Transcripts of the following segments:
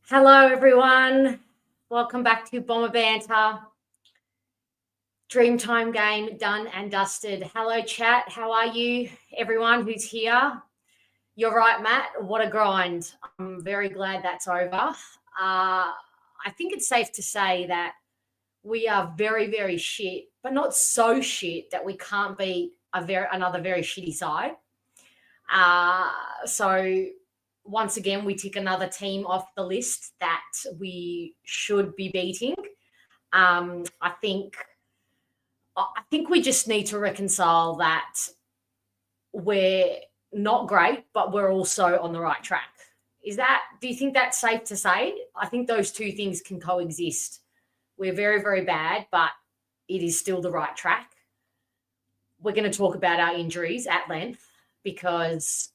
Hello, everyone. Welcome back to Bomber Banter. Dreamtime game done and dusted. Hello, chat. How are you, everyone who's here? You're right, Matt. What a grind. I'm very glad that's over. I think it's safe to say that we are very, very shit, but not so shit that we can't beat another very shitty side. So once again, we tick another team off the list that we should be beating. I think we just need to reconcile that we're not great, but we're also on the right track. Do you think that's safe to say? I think those two things can coexist. We're very, very bad, but it is still the right track. We're going to talk about our injuries at length because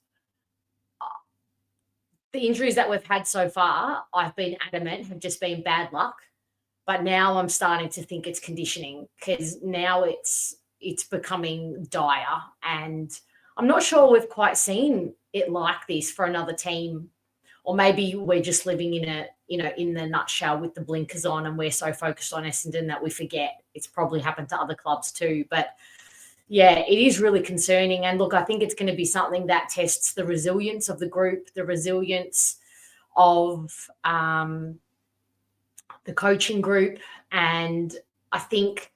the injuries that we've had so far, I've been adamant, have just been bad luck. But now I'm starting to think it's conditioning because now it's becoming dire. And I'm not sure we've quite seen it like this for another team. Or maybe we're just living in the nutshell with the blinkers on and we're so focused on Essendon that we forget it's probably happened to other clubs too. But yeah, it is really concerning. And look, I think it's going to be something that tests the resilience of the group, the resilience of the coaching group. And I think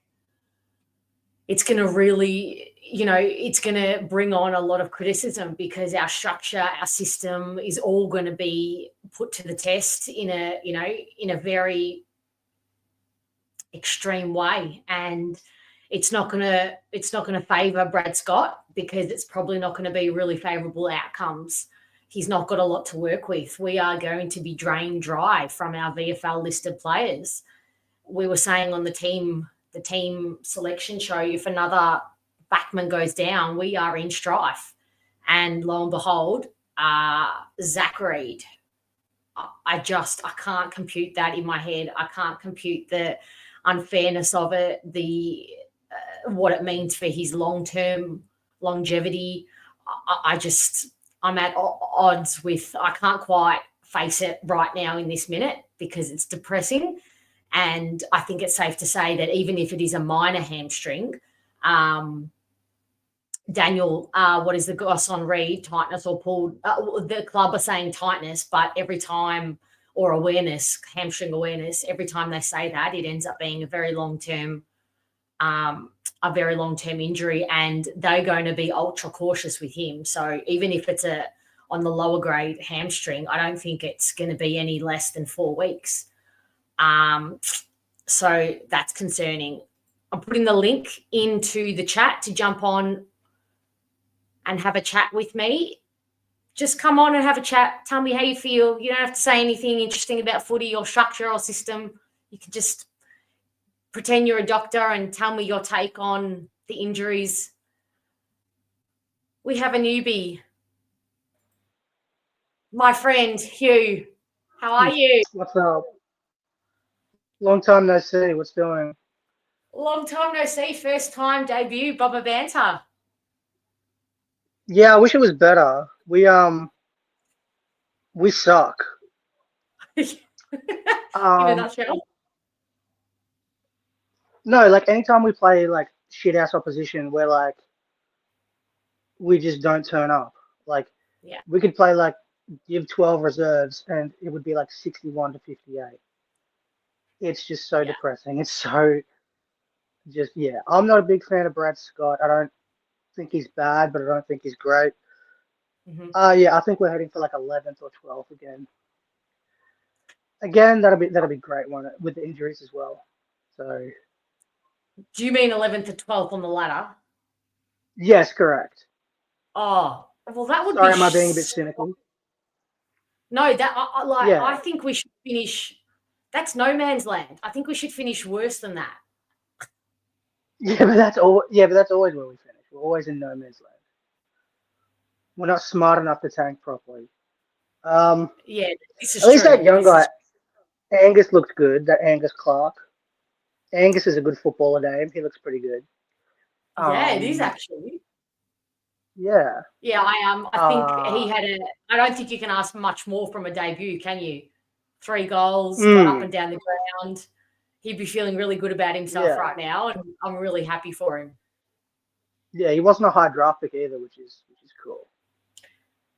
it's going to really, it's going to bring on a lot of criticism because our structure, our system is all going to be put to the test in a very extreme way. And it's not going to favour Brad Scott because it's probably not going to be really favourable outcomes. He's not got a lot to work with. We are going to be drained dry from our VFL listed players. We were saying on the team selection show, if another backman goes down, we are in strife. And lo and behold, Zach Reid. I can't compute that in my head. I can't compute the unfairness of it, what it means for his long-term longevity. I'm at odds with, I can't quite face it right now in this minute because it's depressing. And I think it's safe to say that even if it is a minor hamstring, Daniel, what is the goss on Reid, tightness or pulled? The club are saying tightness, but every time, or awareness, hamstring awareness, every time they say that, it ends up being a very long-term injury, and they're going to be ultra cautious with him. So even if it's on the lower grade hamstring, I don't think it's going to be any less than 4 weeks. So that's concerning. I'm putting the link into the chat to jump on and have a chat with me. Just come on and have a chat. Tell me how you feel. You don't have to say anything interesting about footy or structure or system. You can just pretend you're a doctor and tell me your take on the injuries. We have a newbie. My friend, Hugh. How are you? What's up? Long time no see. What's doing? Long time no see. First time debut, Bomber Banter. Yeah, I wish it was better. We suck. In a nutshell. No, like anytime we play like shit ass opposition, we just don't turn up. Like Yeah. we could play give 12 reserves and it would be 61 to 58. It's just so depressing. It's so I'm not a big fan of Brad Scott. I don't think he's bad, but I don't think he's great. Mm-hmm. I think we're heading for 11th or 12th again. Again, that'll be great one with the injuries as well. So. Do you mean 11th to 12th on the ladder? Yes, correct. Oh, well, that would Sorry, be. Am I being a bit cynical? No, I think we should finish. That's no man's land. I think we should finish worse than that. Yeah, but that's always where we finish. We're always in no man's land. We're not smart enough to tank properly. Yeah, this is at least true. That young guy, Angus, looked good. That Angus Clark. Angus is a good footballer name. He looks pretty good. Yeah, it is actually. Yeah. Yeah, I think he had I don't think you can ask much more from a debut, can you? 3 goals, got up and down the ground. He'd be feeling really good about himself right now, and I'm really happy for him. Yeah, he wasn't a high draft pick either, which is cool.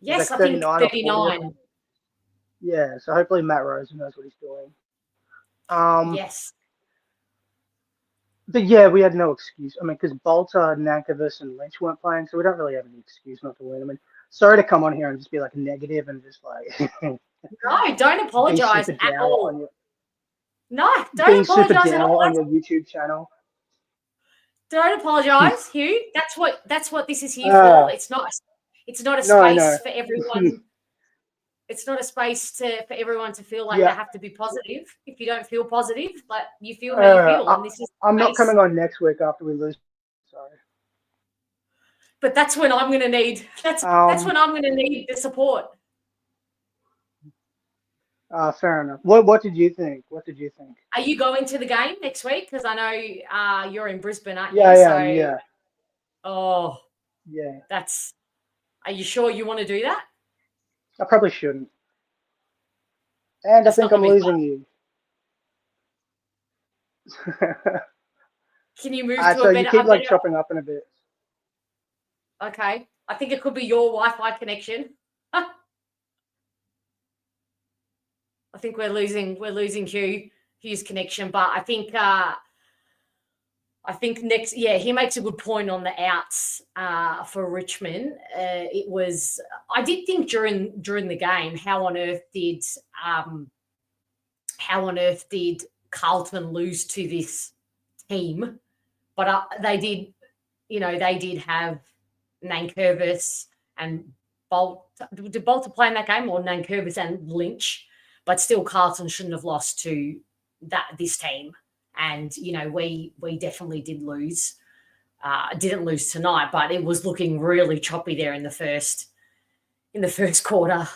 Yes, like I think 39. Yeah, so hopefully Matt Rosen knows what he's doing. Yes. But yeah, we had no excuse. I mean, because Bolter, Nankervis, and Lynch weren't playing, so we don't really have any excuse not to win. I mean, sorry to come on here and just be like negative and just like. No, don't apologise at all. No, don't being apologise super at all. On your YouTube channel. Don't apologise, Hugh. That's what this is here for. It's not a space for everyone. It's not a space for everyone to feel like they have to be positive. If you don't feel positive, like you feel how you feel, and this is. I'm not coming on next week after we lose. Sorry. But that's when I'm going to need. That's when I'm going to need the support. Fair enough. What did you think? Are you going to the game next week? Because I know you're in Brisbane, aren't you? Yeah. Oh. Yeah. Are you sure you want to do that? I probably shouldn't. And I think I'm losing you. Can you move to a better... So you keep chopping up in a bit. Okay. I think it could be your Wi-Fi connection. I think we're losing Hugh's connection, but I think next, he makes a good point on the outs for Richmond. I did think during the game, how on earth did Carlton lose to this team? But they did have Nankervis and Bolt. Did Bolter play in that game, or Nankervis and Lynch? But still, Carlton shouldn't have lost to this team. And, we definitely did lose. Didn't lose tonight, but it was looking really choppy there in the first quarter.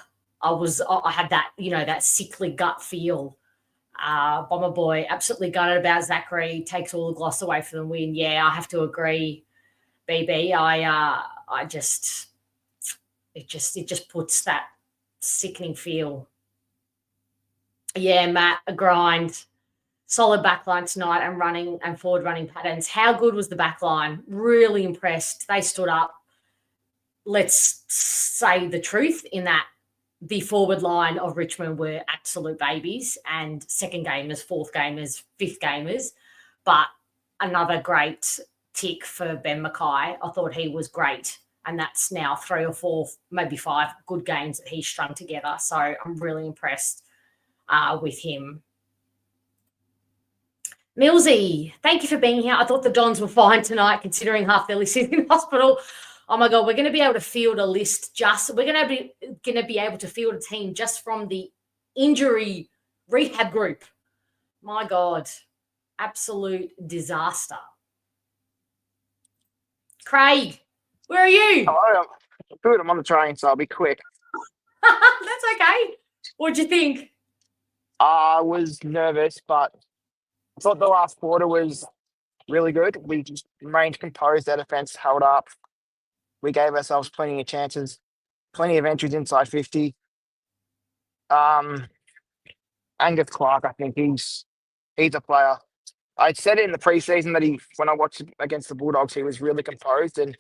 I had that, that sickly gut feel. Bomber Boy absolutely gutted about Zachary, takes all the gloss away from the win. Yeah, I have to agree, BB. It just puts that sickening feel. Yeah, Matt, a grind. Solid backline tonight and forward running patterns. How good was the backline? Really impressed. They stood up. Let's say the truth in that the forward line of Richmond were absolute babies, and second gamers, fourth gamers, fifth gamers. But another great tick for Ben Mackay. I thought he was great. And that's now 3 or 4, maybe 5 good games that he's strung together. So I'm really impressed with him. Millsy, thank you for being here. I thought the Dons were fine tonight, considering half their list is in hospital. Oh my God, we're going to be able to field a list. We're going to be able to field a team just from the injury rehab group. My God, absolute disaster. Craig, where are you? Hello, I'm good. I'm on the train, so I'll be quick. That's okay. What'd you think? I was nervous, but I thought the last quarter was really good. We just remained composed. Our defense held up. We gave ourselves plenty of chances, plenty of entries inside 50. Angus Clark, I think he's a player. I said it in the preseason that when I watched against the Bulldogs, he was really composed, and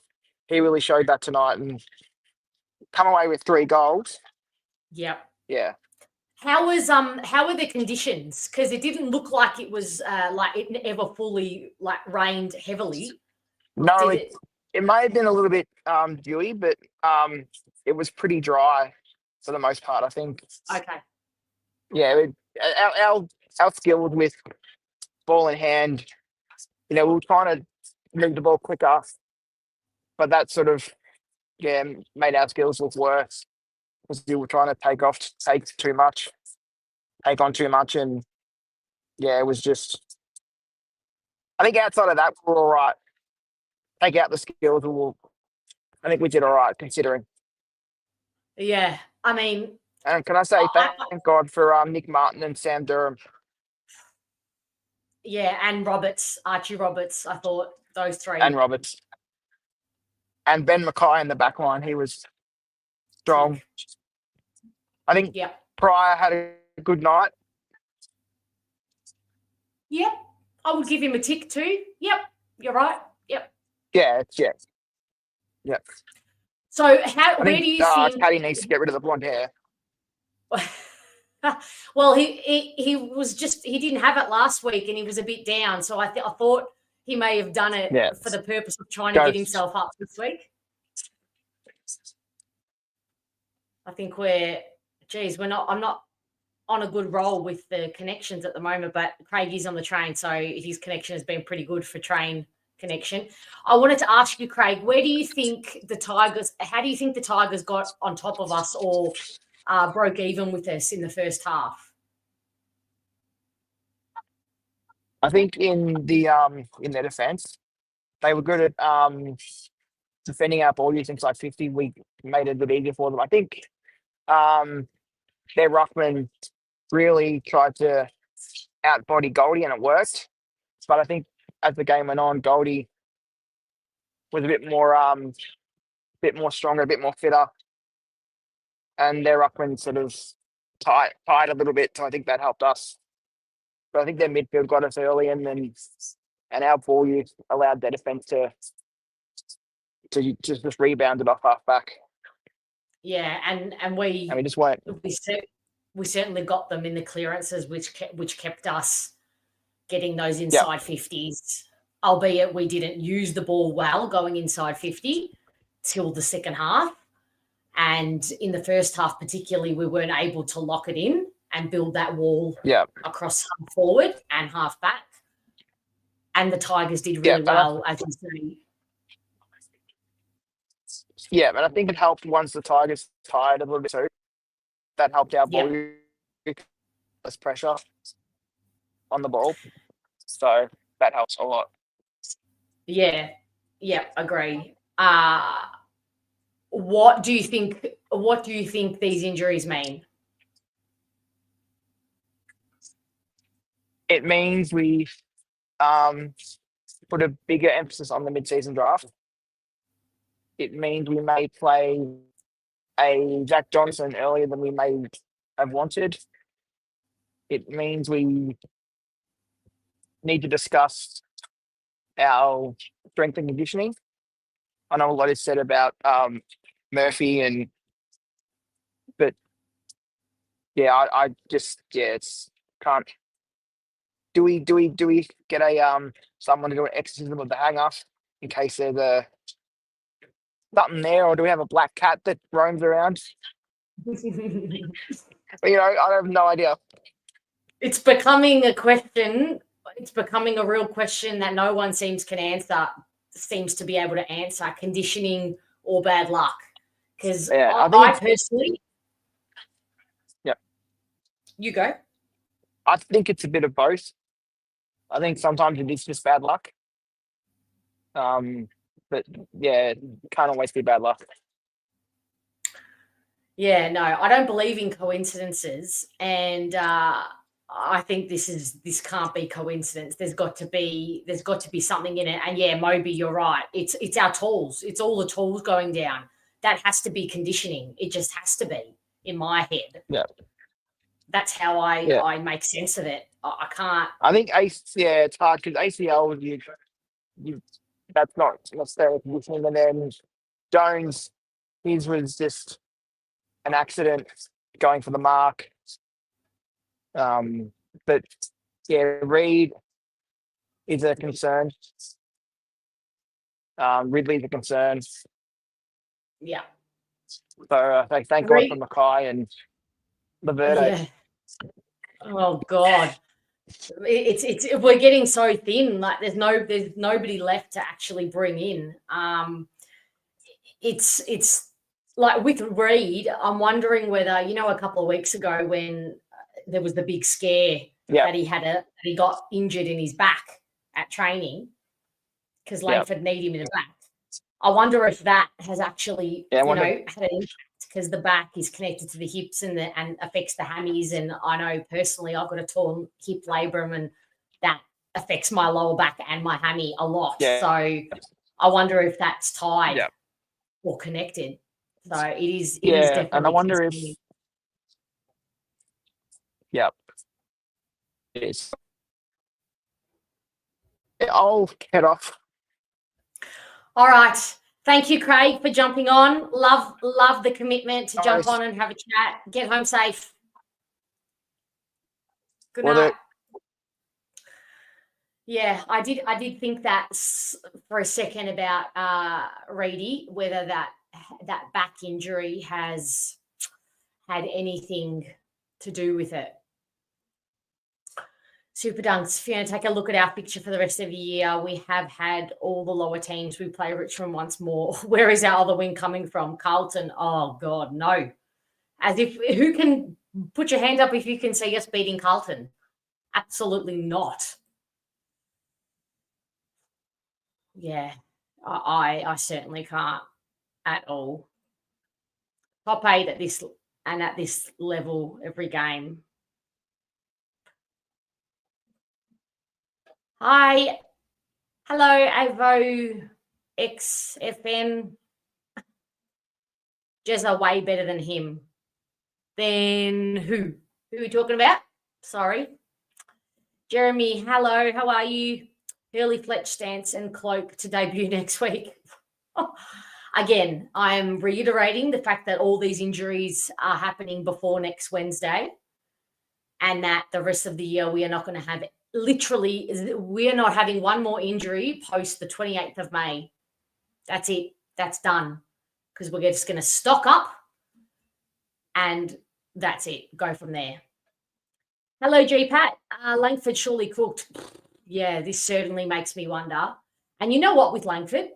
he really showed that tonight and come away with 3 goals. Yep. Yeah. How were the conditions? Because it didn't look like it was like it ever fully rained heavily. No, it may have been a little bit dewy, but it was pretty dry for the most part, I think. Okay. Yeah, our skills with ball in hand, we were trying to move the ball quicker, but that sort of made our skills look worse because we were trying to take on too much, and it was just. I think outside of that, we're all right. Take out the skills, I think we did all right considering. Yeah, I mean. And can I say thank God for Nick Martin and Sam Durham. Yeah, and Archie Roberts, I thought those 3. And Roberts. And Ben Mackay in the back line, he was strong. I think Pryor had a good night. Yep. I would give him a tick too. Yep. You're right. Yep. Yeah. So where do you think Paddy needs to get rid of the blonde hair. well, he was just, he didn't have it last week and he was a bit down. So I thought he may have done it for the purpose of trying to get himself up this week. I think I'm not on a good roll with the connections at the moment, but Craig is on the train. So his connection has been pretty good for train connection. I wanted to ask you, Craig, how do you think the Tigers got on top of us or broke even with us in the first half? I think in their defence, they were good at defending our ball use inside 50. We made it a bit easier for them. I think their ruckman really tried to outbody Goldie and it worked. But I think as the game went on, Goldie was a bit more stronger, a bit more fitter, and their ruckman sort of tied a little bit. So I think that helped us. But I think their midfield got us early, and our ball use allowed their defence to just rebound it off half back. Yeah, and we just went. We certainly got them in the clearances, which kept us getting those inside 50s, albeit we didn't use the ball well going inside 50 till the second half. And in the first half particularly, we weren't able to lock it in and build that wall across half forward and half back. And the Tigers did really well, as you say. Yeah, and I think it helped once the Tigers tired a little bit too. That helped our ball, less pressure on the ball. So that helps a lot. Yeah, agree. What do you think these injuries mean? It means we put a bigger emphasis on the mid-season draft. It means we may play a Jack Johnson earlier than we may have wanted. It means we need to discuss our strength and conditioning. I know a lot is said about Murphy but I just it's can't. Do we get a someone to do an exorcism of the hanger in case there's something there, or do we have a black cat that roams around? I have no idea. It's becoming a question. It's becoming a real question that no one seems to be able to answer: conditioning or bad luck? Because I personally, you go. I think it's a bit of both. I think sometimes it is just bad luck. But it can't always be bad luck. Yeah, no, I don't believe in coincidences, and I think this can't be coincidence. There's got to be something in it. And Moby, you're right. It's our tools. It's all the tools going down. That has to be conditioning. It just has to be in my head. Yeah. That's how I make sense of it. I can't. I think it's hard because ACL you that's not necessarily conditioning. And then Jones, his was just an accident going for the mark. But Reed is a concern. Ridley's a concern. Yeah. So thank God for Mackay and Laverde. Yeah. Oh God. It's we're getting so thin. Like there's nobody left to actually bring in. It's like with Reed, I'm wondering whether, a couple of weeks ago when there was the big scare that he got injured in his back at training because Langford needed him in the back. I wonder if that has actually, had an impact because the back is connected to the hips and affects the hammies. And I know personally I've got a torn hip labrum and that affects my lower back and my hammy a lot. Yeah. So I wonder if that's tied or connected. So it is definitely. And I wonder if Yep. It is. I'll head off. All right. Thank you, Craig, for jumping on. Love the commitment to jump Nice. on and have a chat. Get home safe. Good Will night. do. Yeah, I did think that for a second about Reedy, whether that back injury has had anything to do with it. Super Dunks, if you're going to take a look at our picture for the rest of the year, we have had all the lower teams. We play Richmond once more. Where is our other win coming from? Carlton? Oh, God, no. As if, who can put your hand up if you can see us beating Carlton? Absolutely not. Yeah, I certainly can't at all. Top 8 at this level every game. Hi. Hello, Avo XFN. Jezza way better than him. Then who? Who are we talking about? Sorry. Jeremy, hello. How are you? Hurley Fletch stance and cloak to debut next week. Again, I'm reiterating the fact that all these injuries are happening before next Wednesday, and that the rest of the year we are not going to have we're not having one more injury post the 28th of May. That's it. That's done. Because we're just going to stock up and that's it. Go from there. Hello, GPAT. Langford surely cooked. Yeah, this certainly makes me wonder. And you know what with Langford?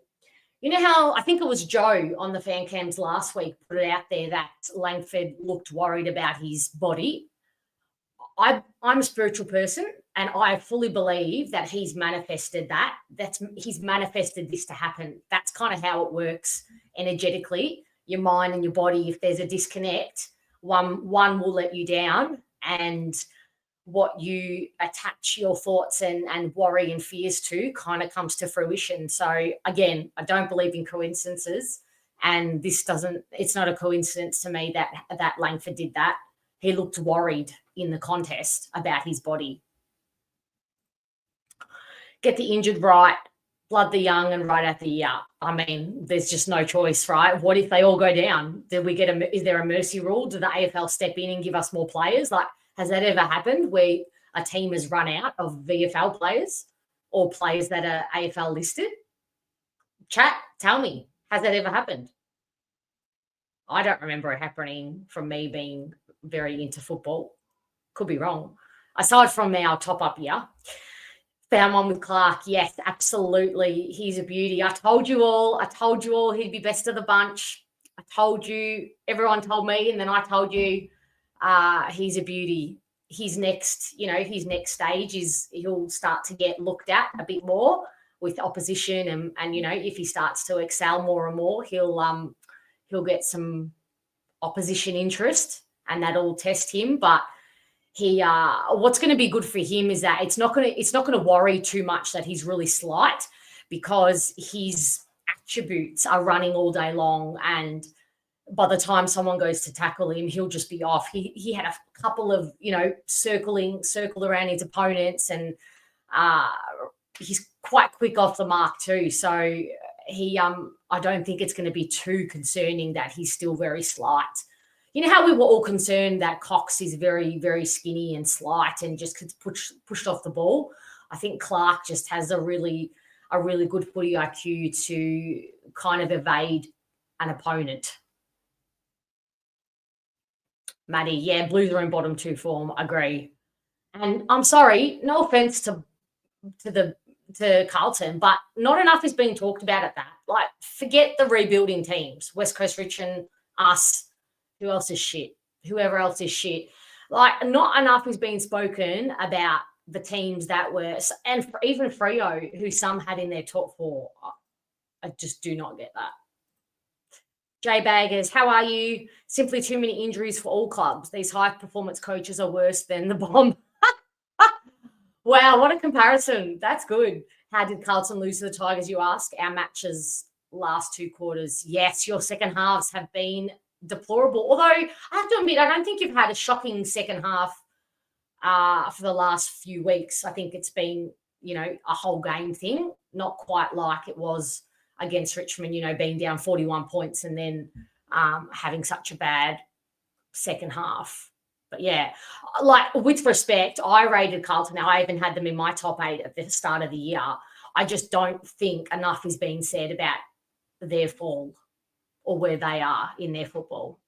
You know how I think it was Joe on the fan cams last week put it out there that Langford looked worried about his body. I'm a spiritual person and I fully believe that he's manifested that. He's manifested this to happen. That's kind of how it works energetically. Your mind and your body, if there's a disconnect, one will let you down, and what you attach your thoughts and worry and fears to kind of comes to fruition. So again, I don't believe in coincidences, and it's not a coincidence to me that Langford did that. He looked worried in the contest about his body. Get the injured right, blood the young, and right out the year. I mean, there's just no choice, right? What if they all go down? Is there a mercy rule? Do the AFL step in and give us more players? Like, has that ever happened where a team has run out of VFL players or players that are AFL listed? Chat, tell me, has that ever happened? I don't remember it happening from me being very into football. Could be wrong. Aside from our top-up year, found one with Clark. Yes, absolutely. He's a beauty. I told you all he'd be best of the bunch. I told you, everyone told me, and then I told you he's a beauty. His next stage is he'll start to get looked at a bit more with opposition, and if he starts to excel more and more, he'll get some opposition interest, and that'll test him. But what's going to be good for him is that it's not going to worry too much that he's really slight, because his attributes are running all day long, and by the time someone goes to tackle him, he'll just be off. He had a couple of circled around his opponents, and he's quite quick off the mark too. So I don't think it's going to be too concerning that he's still very slight. You know how we were all concerned that Cox is very, very skinny and slight and just gets pushed off the ball? I think Clark just has a really good footy IQ to kind of evade an opponent. Maddie, yeah, Blues are in bottom 2 form. Agree. And I'm sorry, no offense to Carlton, but not enough is being talked about at that. Like, forget the rebuilding teams, West Coast Richmond, us. Who else is shit? Whoever else is shit. Like, not enough is being spoken about the teams that were, and even Freo, who some had in their top 4. I just do not get that. Jay Baggers, how are you? Simply too many injuries for all clubs. These high-performance coaches are worse than the Bomb. Wow, what a comparison. That's good. How did Carlton lose to the Tigers, you ask? Our matches last 2 quarters. Yes, your second halves have been deplorable. Although, I have to admit, I don't think you've had a shocking second half for the last few weeks. I think it's been, a whole game thing, not quite like it was against Richmond, being down 41 points and then having such a bad second half. But yeah, like, with respect, I rated Carlton. Now, I even had them in my top 8 at the start of the year. I just don't think enough is being said about their fall or where they are in their football.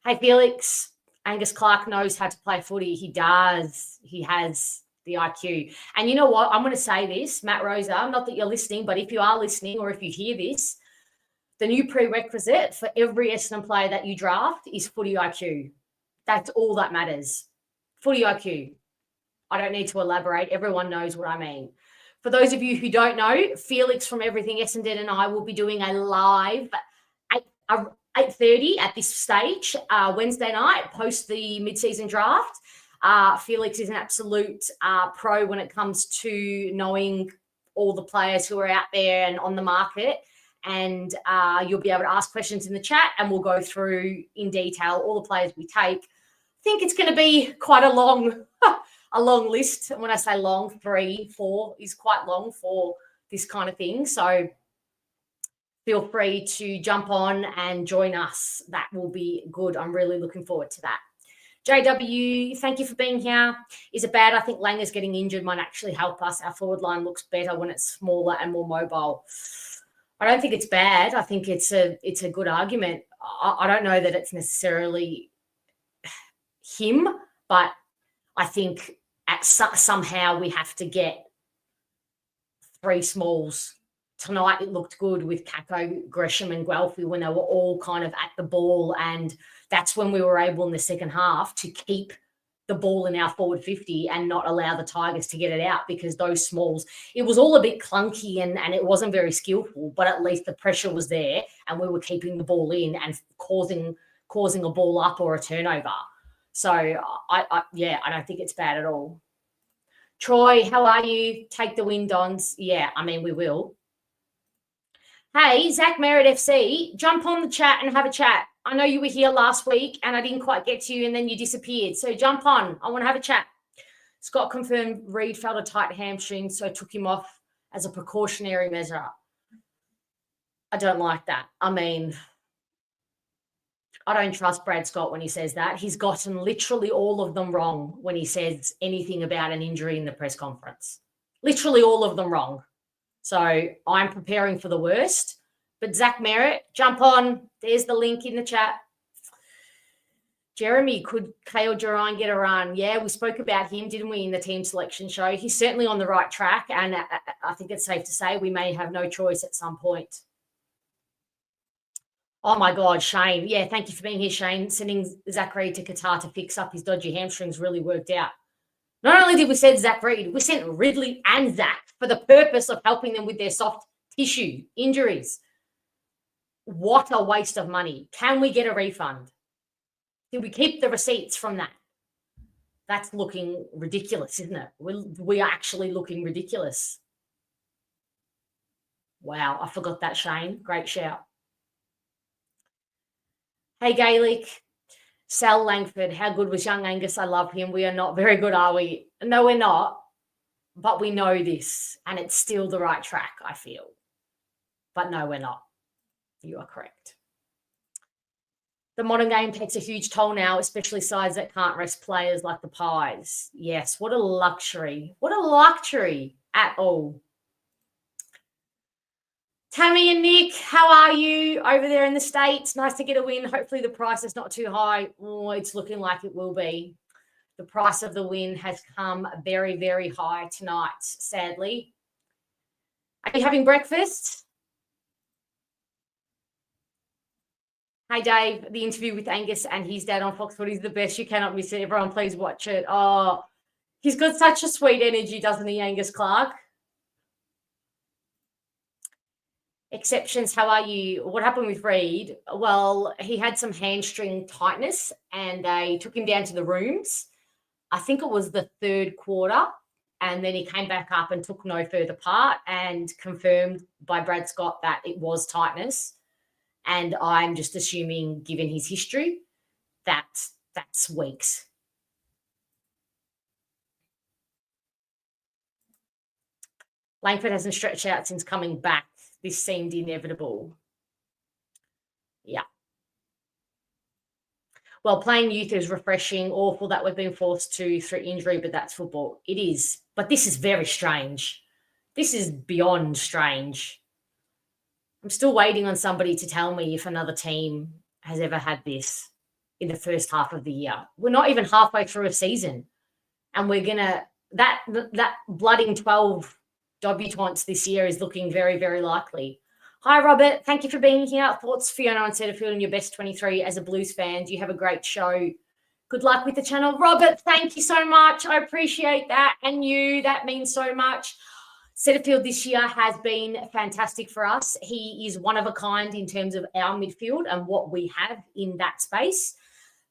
Hey, Felix, Angus Clark knows how to play footy. He does. He has the IQ. And you know what? I'm going to say this, Matt Rosa, not that you're listening, but if you are listening or if you hear this, the new prerequisite for every Essendon player that you draft is footy IQ. That's all that matters. Footy IQ. I don't need to elaborate. Everyone knows what I mean. For those of you who don't know, Felix from Everything Essendon and I will be doing a live 8:30 at this stage, Wednesday night, post the mid-season draft. Felix is an absolute pro when it comes to knowing all the players who are out there and on the market. And you'll be able to ask questions in the chat and we'll go through in detail all the players we take. I think it's going to be quite a long list. And when I say long, 3, 4 is quite long for this kind of thing. So feel free to jump on and join us. That will be good. I'm really looking forward to that. JW, thank you for being here. Is it bad? I think Langer's getting injured might actually help us. Our forward line looks better when it's smaller and more mobile. I don't think it's bad. I think it's a good argument. I don't know that it's necessarily him, but I think somehow we have to get 3 smalls. Tonight it looked good with Kako, Gresham and Guelphy when they were all kind of at the ball, and that's when we were able in the second half to keep the ball in our forward 50 and not allow the Tigers to get it out, because those smalls, it was all a bit clunky and it wasn't very skillful, but at least the pressure was there and we were keeping the ball in and causing a ball up or a turnover. So I don't think it's bad at all. Troy, how are you? Take the win, Dons. Yeah, I mean, we will. Hey, Zach Merritt FC, jump on the chat and have a chat. I know you were here last week and I didn't quite get to you and then you disappeared. So jump on. I want to have a chat. Scott confirmed Reid felt a tight hamstring, so took him off as a precautionary measure. I don't like that. I mean, I don't trust Brad Scott when he says that. He's gotten literally all of them wrong when he says anything about an injury in the press conference. Literally all of them wrong. So I'm preparing for the worst. But Zach Merritt, jump on. There's the link in the chat. Jeremy, could Kale Durine get a run? Yeah, we spoke about him, didn't we, in the team selection show? He's certainly on the right track, and I think it's safe to say we may have no choice at some point. Oh, my God, Shane. Yeah, thank you for being here, Shane. Sending Zach Reid to Qatar to fix up his dodgy hamstrings really worked out. Not only did we send Zach Reid, we sent Ridley and Zach for the purpose of helping them with their soft tissue injuries. What a waste of money. Can we get a refund? Did we keep the receipts from that? That's looking ridiculous, isn't it? We are actually looking ridiculous. Wow, I forgot that, Shane. Great shout. Hey, Gaelic. Sal Langford, how good was young Angus? I love him. We are not very good, are we? No, we're not. But we know this, and it's still the right track, I feel. But no, we're not. You are correct. The modern game takes a huge toll now, especially sides that can't rest players like the Pies. Yes, what a luxury. What a luxury at all. Tammy and Nick, how are you over there in the States? Nice to get a win. Hopefully the price is not too high. Oh, it's looking like it will be. The price of the win has come very, very high tonight, sadly. Are you having breakfast? Hey, Dave, the interview with Angus and his dad on Fox Footy is the best. You cannot miss it. Everyone, please watch it. Oh, he's got such a sweet energy, doesn't he, Angus Clark? Exceptions, how are you? What happened with Reid? Well, he had some hamstring tightness and they took him down to the rooms. I think it was the third quarter, and then he came back up and took no further part and confirmed by Brad Scott that it was tightness. And I'm just assuming, given his history, that's weeks. Langford hasn't stretched out since coming back. This seemed inevitable. Yeah. Well, playing youth is refreshing. Awful that we've been forced to through injury, but that's football. It is. But this is very strange. This is beyond strange. I'm still waiting on somebody to tell me if another team has ever had this in the first half of the year. We're not even halfway through a season. And we're going to, that blooding 12 debutants this year is looking very, very likely. Hi, Robert. Thank you for being here. Thoughts, Fiona, on Setterfield and your best 23 as a Blues fan. You have a great show. Good luck with the channel. Robert, thank you so much. I appreciate that. And you, that means so much. Setterfield this year has been fantastic for us. He is one of a kind in terms of our midfield and what we have in that space.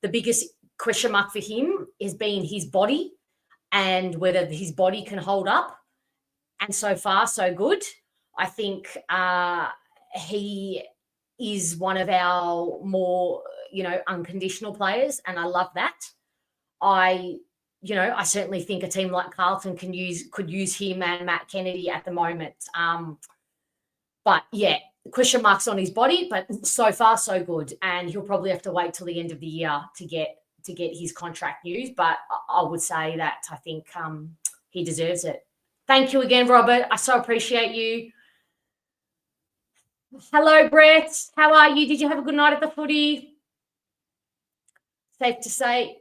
The biggest question mark for him has been his body and whether his body can hold up. And so far, so good. I think he is one of our more, unconditional players, and I love that. I certainly think a team like Carlton could use him and Matt Kennedy at the moment. But yeah, question marks on his body, but so far so good. And he'll probably have to wait till the end of the year to get his contract news. But I would say that I think he deserves it. Thank you again, Robert. I so appreciate you. Hello, Brett. How are you? Did you have a good night at the footy? Safe to say.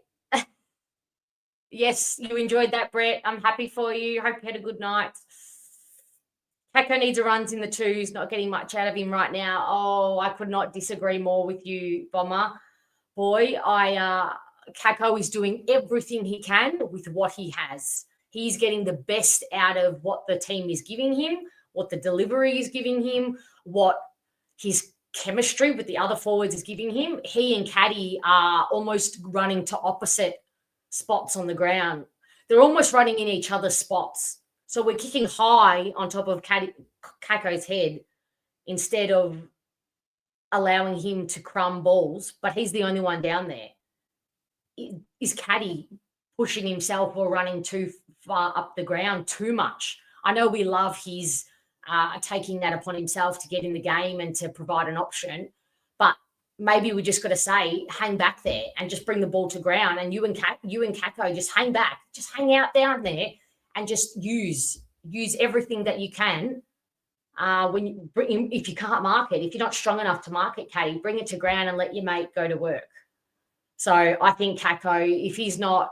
Yes, you enjoyed that, Brett. I'm happy for you. Hope you had a good night. Kako needs a runs in the twos, not getting much out of him right now. Oh, I could not disagree more with you, Bomber. Boy, Kako is doing everything he can with what he has. He's getting the best out of what the team is giving him, what the delivery is giving him, what his chemistry with the other forwards is giving him. He and Caddy are almost running to opposite spots on the ground. They're almost running in each other's spots. So we're kicking high on top of Kako's head instead of allowing him to crumb balls, but he's the only one down there. Is Caddy pushing himself or running too far up the ground too much? I know we love his taking that upon himself to get in the game and to provide an option, but maybe we just got to say, hang back there and just bring the ball to ground. And you and Kako just hang back, just hang out down there and just use everything that you can. If you can't mark it, if you're not strong enough to mark it, Caddy, bring it to ground and let your mate go to work. So I think Kako, if he's not,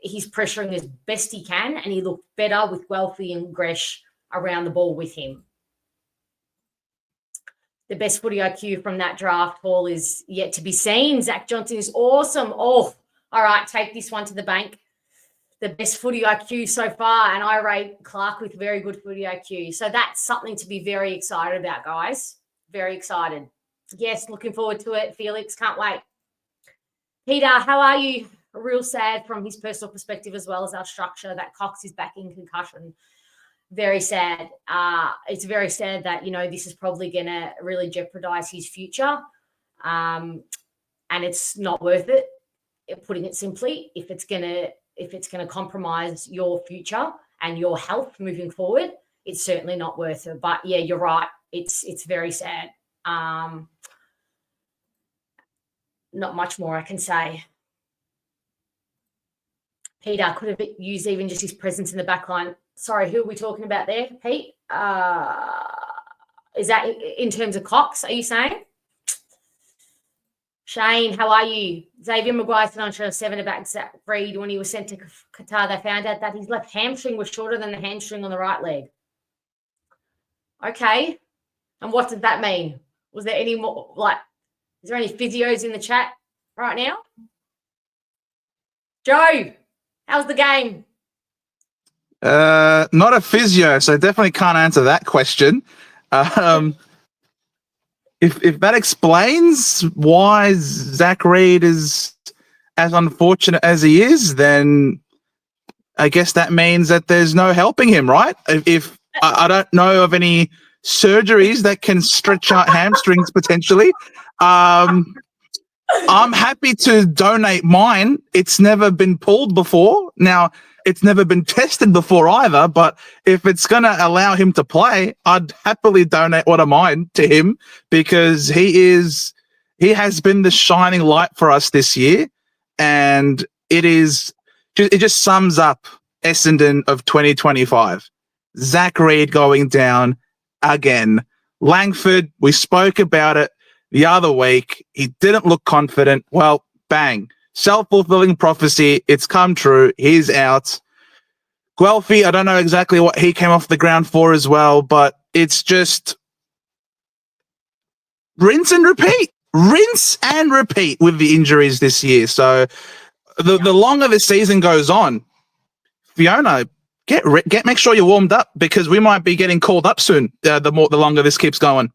he's pressuring as best he can, and he looked better with Guelphy and Gresh around the ball with him. The best footy IQ from that draft haul is yet to be seen. Zach Johnson is awesome. Oh, all right, take this one to the bank. The best footy IQ so far, and I rate Clark with very good footy IQ. So that's something to be very excited about, guys. Very excited. Yes, looking forward to it. Felix, can't wait. Peter, how are you? Real sad from his personal perspective as well as our structure that Cox is back in concussion. Very sad. It's very sad that, this is probably going to really jeopardize his future. And it's not worth it, putting it simply, if it's going to compromise your future and your health moving forward, it's certainly not worth it. But yeah, you're right. It's very sad. Not much more I can say. Peter could have used even just his presence in the back line. Sorry, who are we talking about there, Pete? Is that in terms of Cox, are you saying? Shane, how are you? Xavier Maguire said on show 7 about Zach Reid when he was sent to Qatar. They found out that his left hamstring was shorter than the hamstring on the right leg. Okay. And what does that mean? Was there any more, is there any physios in the chat right now? Joe, how's the game? Not a physio, so definitely can't answer that question. If that explains why Zach Reid is as unfortunate as he is, then I guess that means that there's no helping him, right? If I don't know of any surgeries that can stretch out hamstrings potentially. I'm happy to donate mine. It's never been pulled before. Now, it's never been tested before either, but if it's going to allow him to play, I'd happily donate one of mine to him because he has been the shining light for us this year. And it just sums up Essendon of 2025. Zach Reid going down again. Langford, we spoke about it the other week. He didn't look confident. Well, bang. Self-fulfilling prophecy. It's come true. He's out. Guelphy, I don't know exactly what he came off the ground for as well, but it's just rinse and repeat. Rinse and repeat with the injuries this year. So the longer the season goes on, Fiona, make sure you're warmed up because we might be getting called up soon. The longer this keeps going.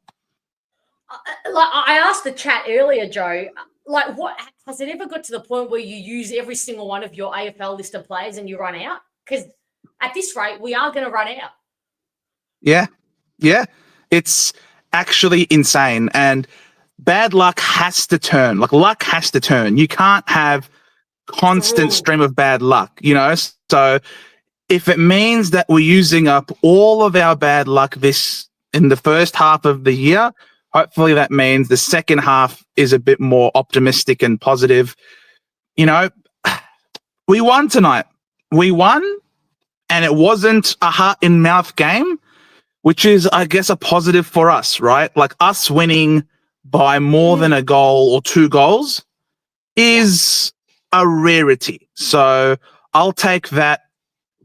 Like I asked the chat earlier, Joe. Like, what has it ever got to the point where you use every single one of your AFL list of players and you run out? Because at this rate, we are going to run out. Yeah, it's actually insane, and bad luck has to turn. Like luck has to turn. You can't have constant stream of bad luck. So if it means that we're using up all of our bad luck in the first half of the year, hopefully that means the second half is a bit more optimistic and positive. We won tonight. We won, and it wasn't a heart-in-mouth game, which is, I guess, a positive for us, right? Like us winning by more than a goal or 2 goals is a rarity. So I'll take that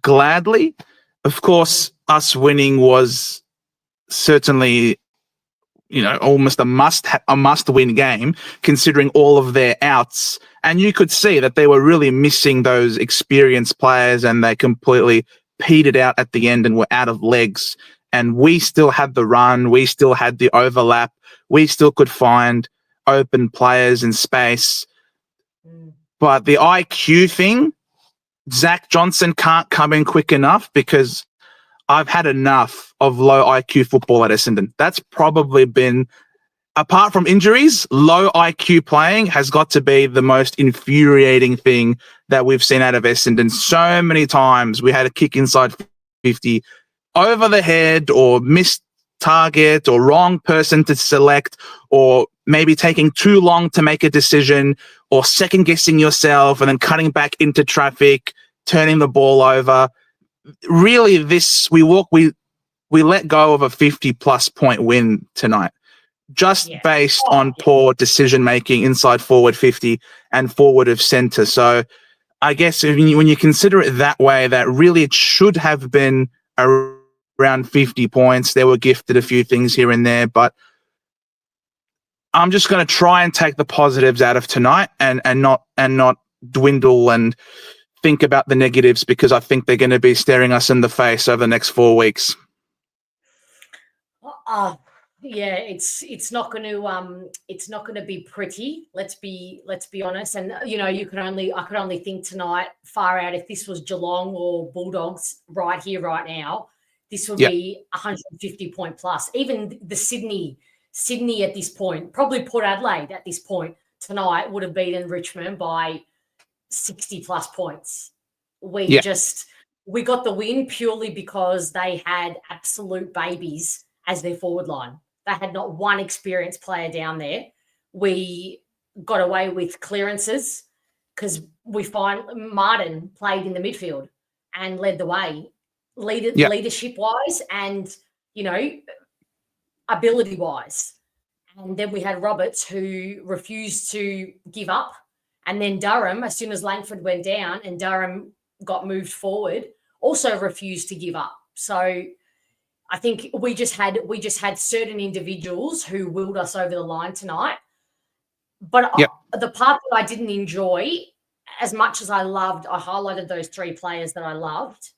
gladly. Of course, us winning was certainly, almost a must-win game, considering all of their outs. And you could see that they were really missing those experienced players, and they completely petered out at the end and were out of legs. And we still had the run. We still had the overlap. We still could find open players in space. But the IQ thing, Zach Johnson can't come in quick enough because I've had enough of low IQ football at Essendon. That's probably been, apart from injuries, low IQ playing has got to be the most infuriating thing that we've seen out of Essendon. So many times we had a kick inside 50 over the head or missed target or wrong person to select or maybe taking too long to make a decision or second guessing yourself and then cutting back into traffic, turning the ball over. Really, we let go of a 50-plus point win tonight, just based on poor decision making inside forward 50 and forward of centre. So, I guess when you consider it that way, that really it should have been around 50 points. They were gifted a few things here and there, but I'm just going to try and take the positives out of tonight and not dwindle and think about the negatives because I think they're going to be staring us in the face over the next 4 weeks. It's not going to be pretty. Let's be honest. And I could only think tonight far out if this was Geelong or Bulldogs right here right now, this would be 150 point plus. Even the Sydney at this point, probably Port Adelaide at this point tonight would have beaten Richmond by 60 plus points. We got the win purely because they had absolute babies as their forward line. They had not one experienced player down there. We got away with clearances because we find Martin played in the midfield and led the way, leadership-wise and, ability-wise. And then we had Roberts who refused to give up. And then Durham, as soon as Langford went down and Durham got moved forward, also refused to give up. So I think we just had certain individuals who willed us over the line tonight. But the part that I didn't enjoy, as much as I highlighted those 3 players that I loved.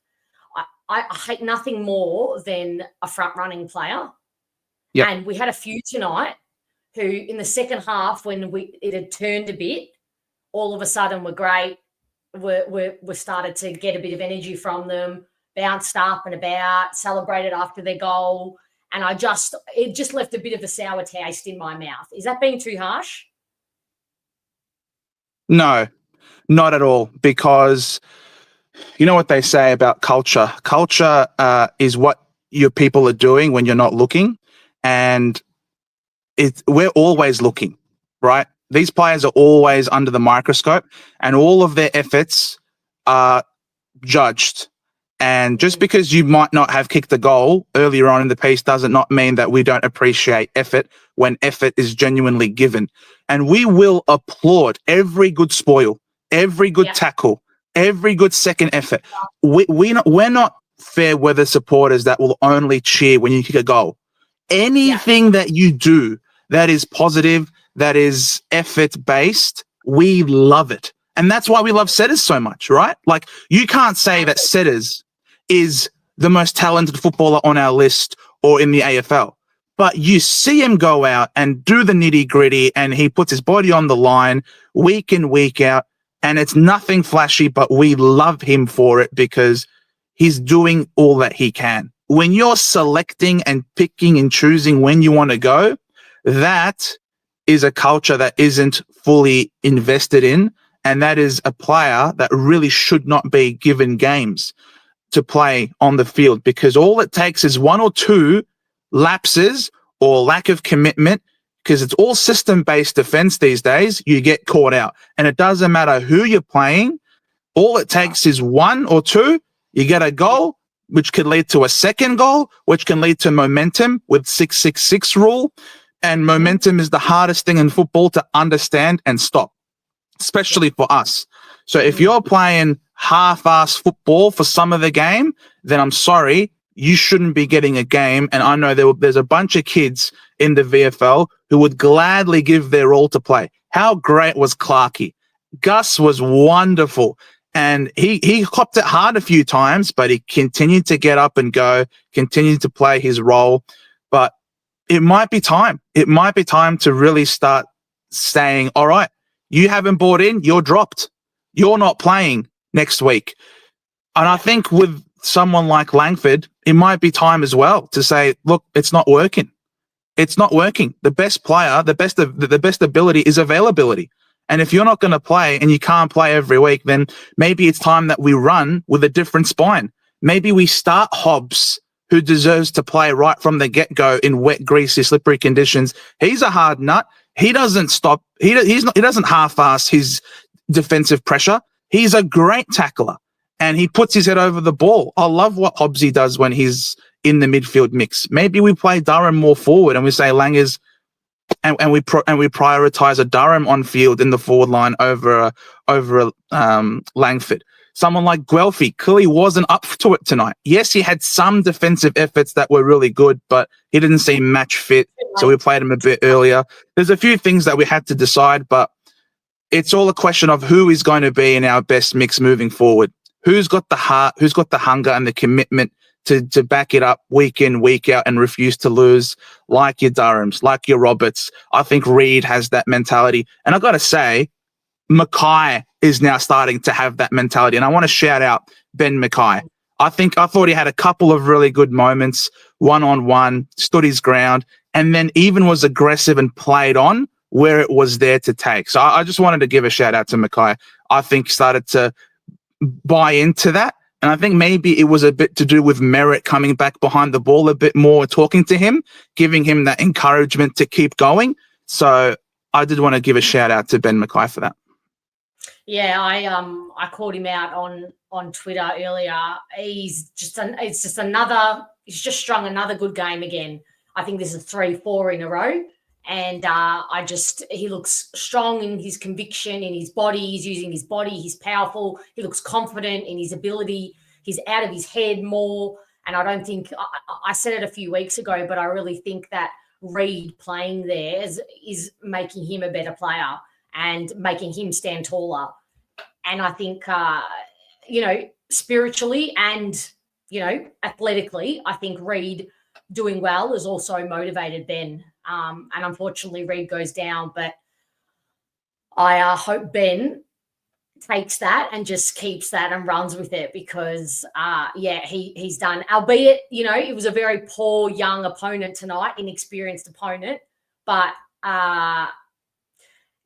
I hate nothing more than a front running player. Yep. And we had a few tonight who in the second half when it had turned a bit, all of a sudden were great. We started to get a bit of energy from them, bounced up and about, celebrated after their goal. And it just left a bit of a sour taste in my mouth. Is that being too harsh? No, not at all. Because you know what they say about culture. Culture is what your people are doing when you're not looking, and we're always looking, right? These players are always under the microscope, and all of their efforts are judged. And just because you might not have kicked a goal earlier on in the piece doesn't not mean that we don't appreciate effort when effort is genuinely given. And we will applaud every good spoil, every good tackle, every good second effort. We're not fair weather supporters that will only cheer when you kick a goal. Anything that you do that is positive, that is effort-based, we love it. And that's why we love Setters so much, right? Like, you can't say that Setters is the most talented footballer on our list or in the AFL. But you see him go out and do the nitty-gritty, and he puts his body on the line week in, week out, and it's nothing flashy, but we love him for it because he's doing all that he can. When you're selecting and picking and choosing when you want to go, that is a culture that isn't fully invested in, and that is a player that really should not be given games to play on the field, because all it takes is one or two lapses or lack of commitment, because it's all system-based defense these days. You get caught out, and it doesn't matter who you're playing. All it takes is one or two. You get a goal, which could lead to a second goal, which can lead to momentum with 666 rule. And momentum is the hardest thing in football to understand and stop, especially for us. So if you're playing half-ass football for some of the game, then I'm sorry, you shouldn't be getting a game. And I know there's a bunch of kids in the VFL who would gladly give their all to play. How great was Clarkey? Gus was wonderful. And he copped it hard a few times, but he continued to get up and go, continued to play his role. But it might be time. It might be time to really start saying, all right, you haven't bought in, you're dropped. You're not playing next week. And I think with someone like Langford, it might be time as well to say, look, it's not working. It's not working. The best player, the best ability is availability. And if you're not going to play and you can't play every week, then maybe it's time that we run with a different spine. Maybe we start Hobbs, who deserves to play right from the get-go in wet, greasy, slippery conditions. He's a hard nut. He doesn't stop. He doesn't half-ass his defensive pressure. He's a great tackler, and he puts his head over the ball. I love what Hobbsy does when he's in the midfield mix. Maybe we play Durham more forward, and we say Langers, and we prioritize a Durham on field in the forward line over Langford. Someone like Guelphy clearly wasn't up to it tonight. Yes, he had some defensive efforts that were really good, but he didn't seem match fit, so we played him a bit earlier. There's a few things that we had to decide, but it's all a question of who is going to be in our best mix moving forward. Who's got the heart, who's got the hunger and the commitment to back it up week in, week out and refuse to lose, like your Durhams, like your Roberts. I think Reid has that mentality. And I've got to say, Mackay is now starting to have that mentality. And I want to shout out Ben Mackay. I thought he had a couple of really good moments, one-on-one, stood his ground, and then even was aggressive and played on where it was there to take. So I just wanted to give a shout out to Mackay. I think started to buy into that. And I think maybe it was a bit to do with Merritt coming back behind the ball a bit more, talking to him, giving him that encouragement to keep going. So I did want to give a shout out to Ben Mackay for that. Yeah, I called him out on Twitter earlier. He's just strung another good game again. I think this is 3-4 in a row. And he looks strong in his conviction, in his body. He's using his body. He's powerful. He looks confident in his ability. He's out of his head more. And I don't think I said it a few weeks ago, but I really think that Reid playing there is making him a better player and making him stand taller. And I think, spiritually and, athletically, I think Reid doing well has also motivated Ben. And unfortunately, Reid goes down, but I hope Ben takes that and just keeps that and runs with it because, he's done. Albeit, it was a very poor young opponent tonight, inexperienced opponent, but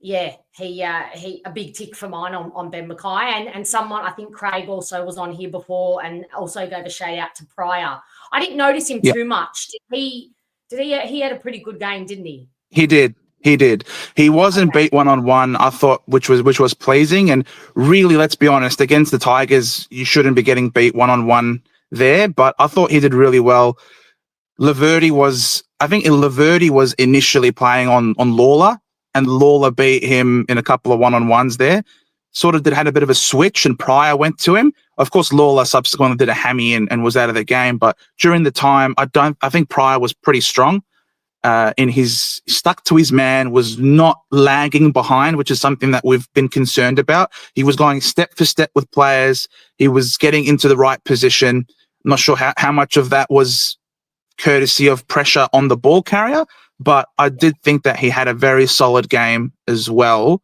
Yeah, he a big tick for mine on Ben Mackay, and someone, I think Craig also was on here before and also gave a shout out to Pryor. I didn't notice him too much. He had a pretty good game, didn't he? He did. He wasn't beat 1-on-1, I thought, which was pleasing. And really, let's be honest, against the Tigers, you shouldn't be getting beat 1-on-1 there. But I thought he did really well. Laverty was initially playing on Lawler, and Lawler beat him in a couple of 1-on-1s there. Sort of had a bit of a switch, and Pryor went to him. Of course, Lawler subsequently did a hammy and was out of the game. But during the time, I think Pryor was pretty strong. Stuck to his man, was not lagging behind, which is something that we've been concerned about. He was going step for step with players. He was getting into the right position. I'm not sure how much of that was courtesy of pressure on the ball carrier, but I did think that he had a very solid game as well.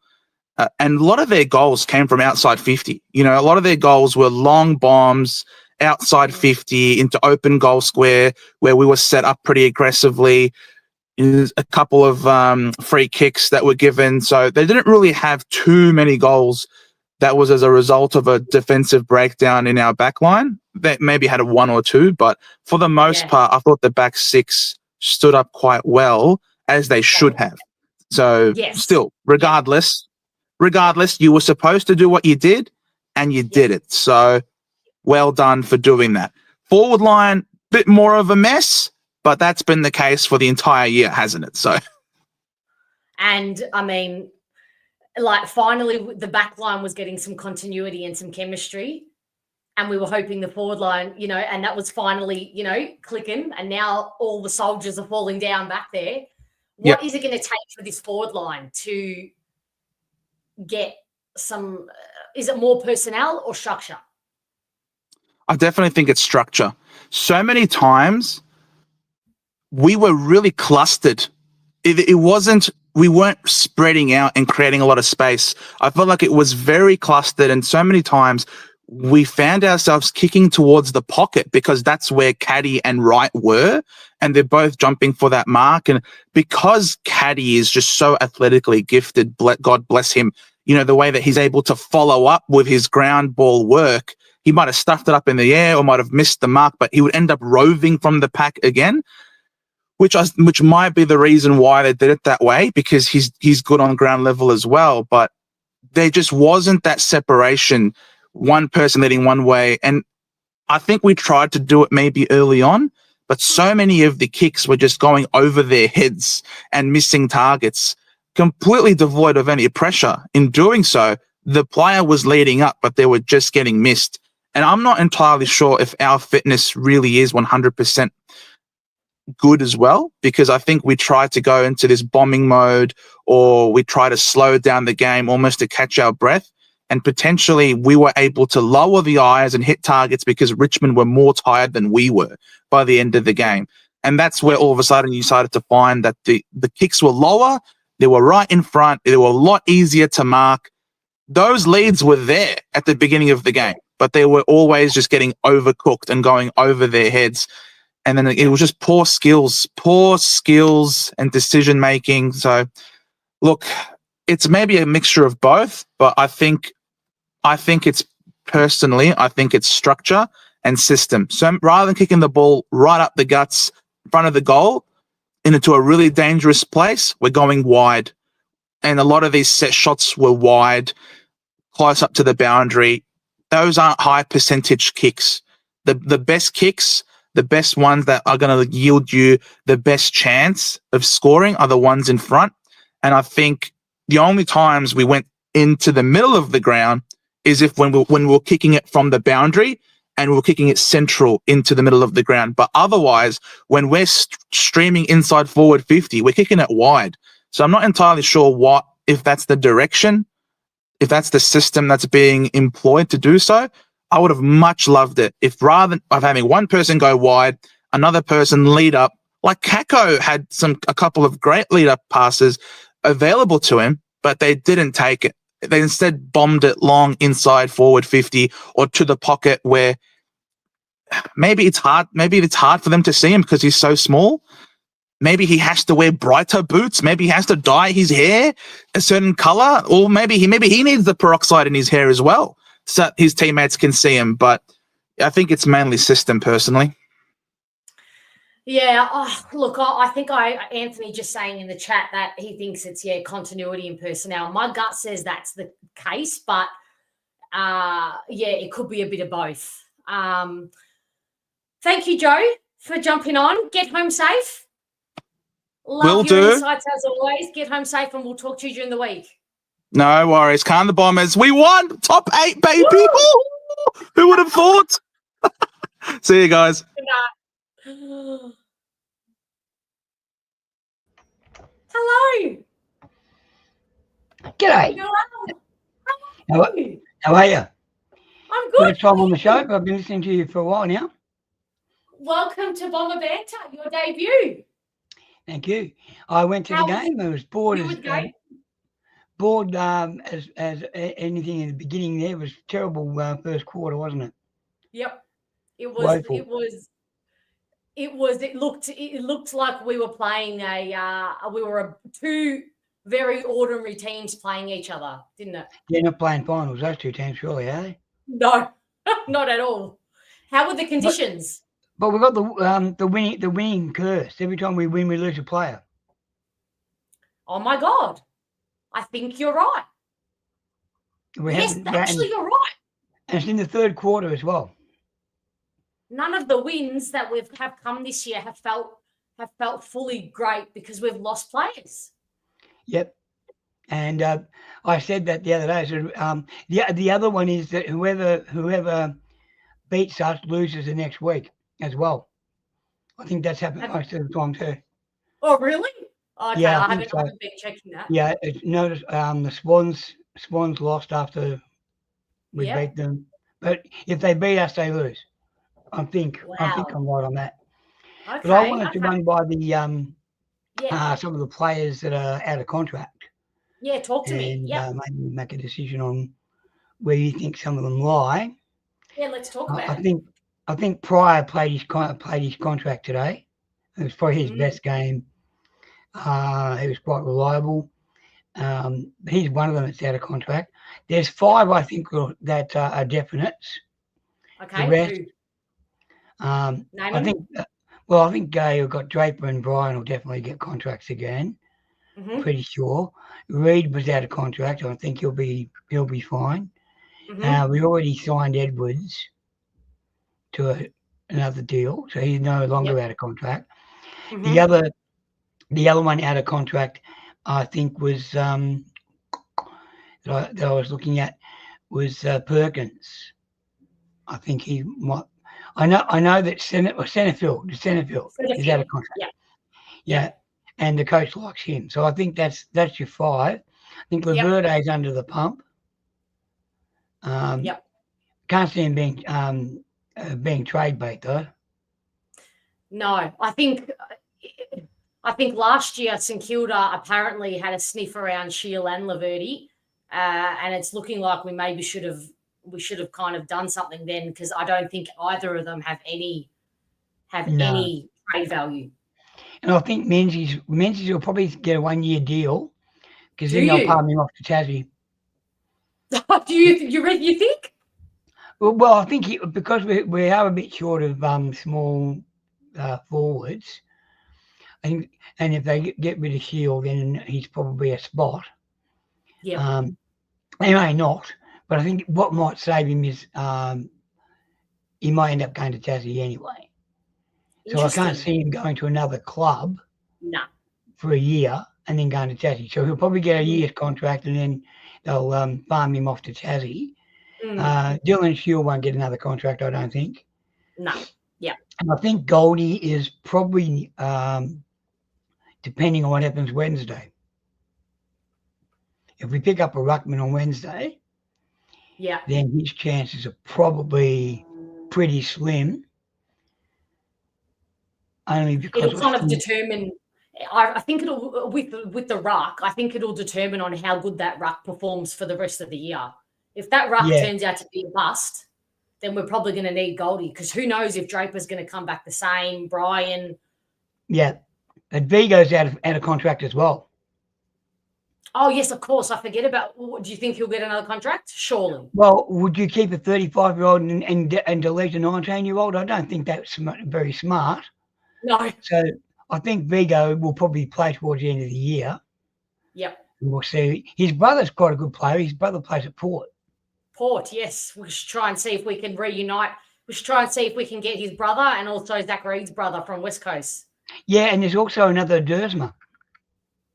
And a lot of their goals came from outside 50. You know, a lot of their goals were long bombs, outside 50 into open goal square where we were set up pretty aggressively. A couple of free kicks that were given. So they didn't really have too many goals. That was as a result of a defensive breakdown in our back line. They maybe had a 1 or 2, but for the most part, I thought the back six stood up quite well, as they should have. So still, regardless, you were supposed to do what you did, and you did it. So well done for doing that. Forward line, bit more of a mess, but that's been the case for the entire year, hasn't it? So, and I mean, like, finally the back line was getting some continuity and some chemistry, and we were hoping the forward line, you know, and that was finally, you know, clicking, and now all the soldiers are falling down back there. What is it going to take for this forward line to get some, is it more personnel or structure? I definitely think it's structure. So many times we were really clustered. It wasn't, we weren't spreading out and creating a lot of space. I felt like it was very clustered, and so many times we found ourselves kicking towards the pocket because that's where Caddy and Wright were, and they're both jumping for that mark. And because Caddy is just so athletically gifted, God bless him, you know, the way that he's able to follow up with his ground ball work, he might have stuffed it up in the air or might have missed the mark, but he would end up roving from the pack again. Which might be the reason why they did it that way, because he's good on ground level as well. But there just wasn't that separation, one person leading one way. And I think we tried to do it maybe early on, but so many of the kicks were just going over their heads and missing targets, completely devoid of any pressure. In doing so, the player was leading up, but they were just getting missed. And I'm not entirely sure if our fitness really is 100% good as well, because I think we try to go into this bombing mode, or we try to slow down the game almost to catch our breath, and potentially we were able to lower the eyes and hit targets because Richmond were more tired than we were by the end of the game. And that's where all of a sudden you started to find that the kicks were lower, they were right in front, they were a lot easier to mark. Those leads were there at the beginning of the game, but they were always just getting overcooked and going over their heads. And then it was just poor skills and decision making. So, look, it's maybe a mixture of both, but I think it's structure and system. So rather than kicking the ball right up the guts in front of the goal into a really dangerous place, we're going wide. And a lot of these set shots were wide, close up to the boundary. Those aren't high percentage kicks. The best kicks, the best ones that are going to yield you the best chance of scoring are the ones in front. And I think the only times we went into the middle of the ground is when we were kicking it from the boundary and we were kicking it central into the middle of the ground. But otherwise, when we're streaming inside forward 50, we're kicking it wide. So I'm not entirely sure if that's the direction, if that's the system that's being employed to do so. I would have much loved it if rather than having one person go wide, another person lead up, like Kako had a couple of great lead up passes available to him, but they didn't take it. They instead bombed it long inside forward 50 or to the pocket where maybe it's hard for them to see him because he's so small. maybe he has to wear brighter boots. Maybe he has to dye his hair a certain color, or maybe he needs the peroxide in his hair as well, so his teammates can see him. But I think it's mainly system, personally. Yeah, look, I think Anthony just saying in the chat that he thinks it's continuity in personnel. My gut says that's the case, but it could be a bit of both. Thank you, Joe, for jumping on. Get home safe. Love your insights as always. Get home safe, and we'll talk to you during the week. No worries. Calm the Bombers. We won. Top 8, baby. Who would have thought? See you guys. Good night. Hello. G'day. Hello. How are you? I'm good. First time on the show, but I've been listening to you for a while now. Welcome to Bomber Banter, your debut. Thank you. I went to the game. I was bored as anything in the beginning. There it was terrible first quarter, wasn't it? Yep. It was. Woeful. It looked like we were playing two very ordinary teams playing each other, didn't it? They're not playing finals, those two teams, surely, are they? No, not at all. How were the conditions? But we've got the winning curse. Every time we win, we lose a player. Oh my God. I think you're right. You're right. And it's in the third quarter as well. None of the wins that have come this year have felt fully great because we've lost players. Yep. And I said that the other day. So the other one is that whoever beats us loses the next week as well. I think that's happened most of the time too. Oh, really? Okay, yeah, I haven't been checking that. Yeah, notice the Swans lost after we beat them, but if they beat us, they lose. I think I'm right on that. Okay, but I wanted to run by the some of the players that are out of contract. Yeah, talk to me. Yeah, maybe make a decision on where you think some of them lie. Yeah, let's talk about it. I think Pryor played his contract today. It was probably his best game. He was quite reliable. He's one of them that's out of contract. There's 5, I think, that are definites. Okay. The rest, I think you've got Draper and Brian will definitely get contracts again. Mm-hmm. Pretty sure. Reid was out of contract. I think he'll be fine. Mm-hmm. We already signed Edwards to another deal, so he's no longer out of contract. Mm-hmm. The other one out of contract, I think, was that I was looking at was Perkins. I think he might. I know that Centerfield is out of contract. Yeah, and the coach likes him, so I think that's your 5. I think Laverde's under the pump. Can't see him being trade bait though. No, I think last year St Kilda apparently had a sniff around Shield and Laverde, and it's looking like we maybe should have kind of done something then, because I don't think either of them have any trade value. And I think Menzies will probably get a 1-year deal, because then they'll palm him off to Tassie. Do you think? Well, I think because we are a bit short of small forwards. I think, and if they get rid of Shield, then he's probably a spot. Yeah. He may not, but I think what might save him is he might end up going to Tassie anyway. So I can't see him going to another club for a year and then going to Tassie. So he'll probably get a year's contract and then they'll farm him off to Tassie. Dylan Shield won't get another contract, I don't think. No. Yeah. And I think Goldie is probably, depending on what happens Wednesday. If we pick up a ruckman on Wednesday, then his chances are probably pretty slim. Only because it'll kind of determine. I think it'll with the ruck. I think it'll determine on how good that ruck performs for the rest of the year. If that ruck turns out to be a bust, then we're probably going to need Goldie, because who knows if Draper's going to come back the same. Brian. Yeah, But Vigo's out of contract as well. Oh, yes, of course. I forget about. Do you think he'll get another contract? Surely. Well, would you keep a 35-year-old and delete a 19-year-old? I don't think that's very smart. No. So I think Vigo will probably play towards the end of the year. Yep. And we'll see. His brother's quite a good player. His brother plays at Port. Port, yes. We should try and see if we can reunite. We should try and see if we can get his brother and also Zach Reed's brother from West Coast. Yeah, and there's also another Dersma.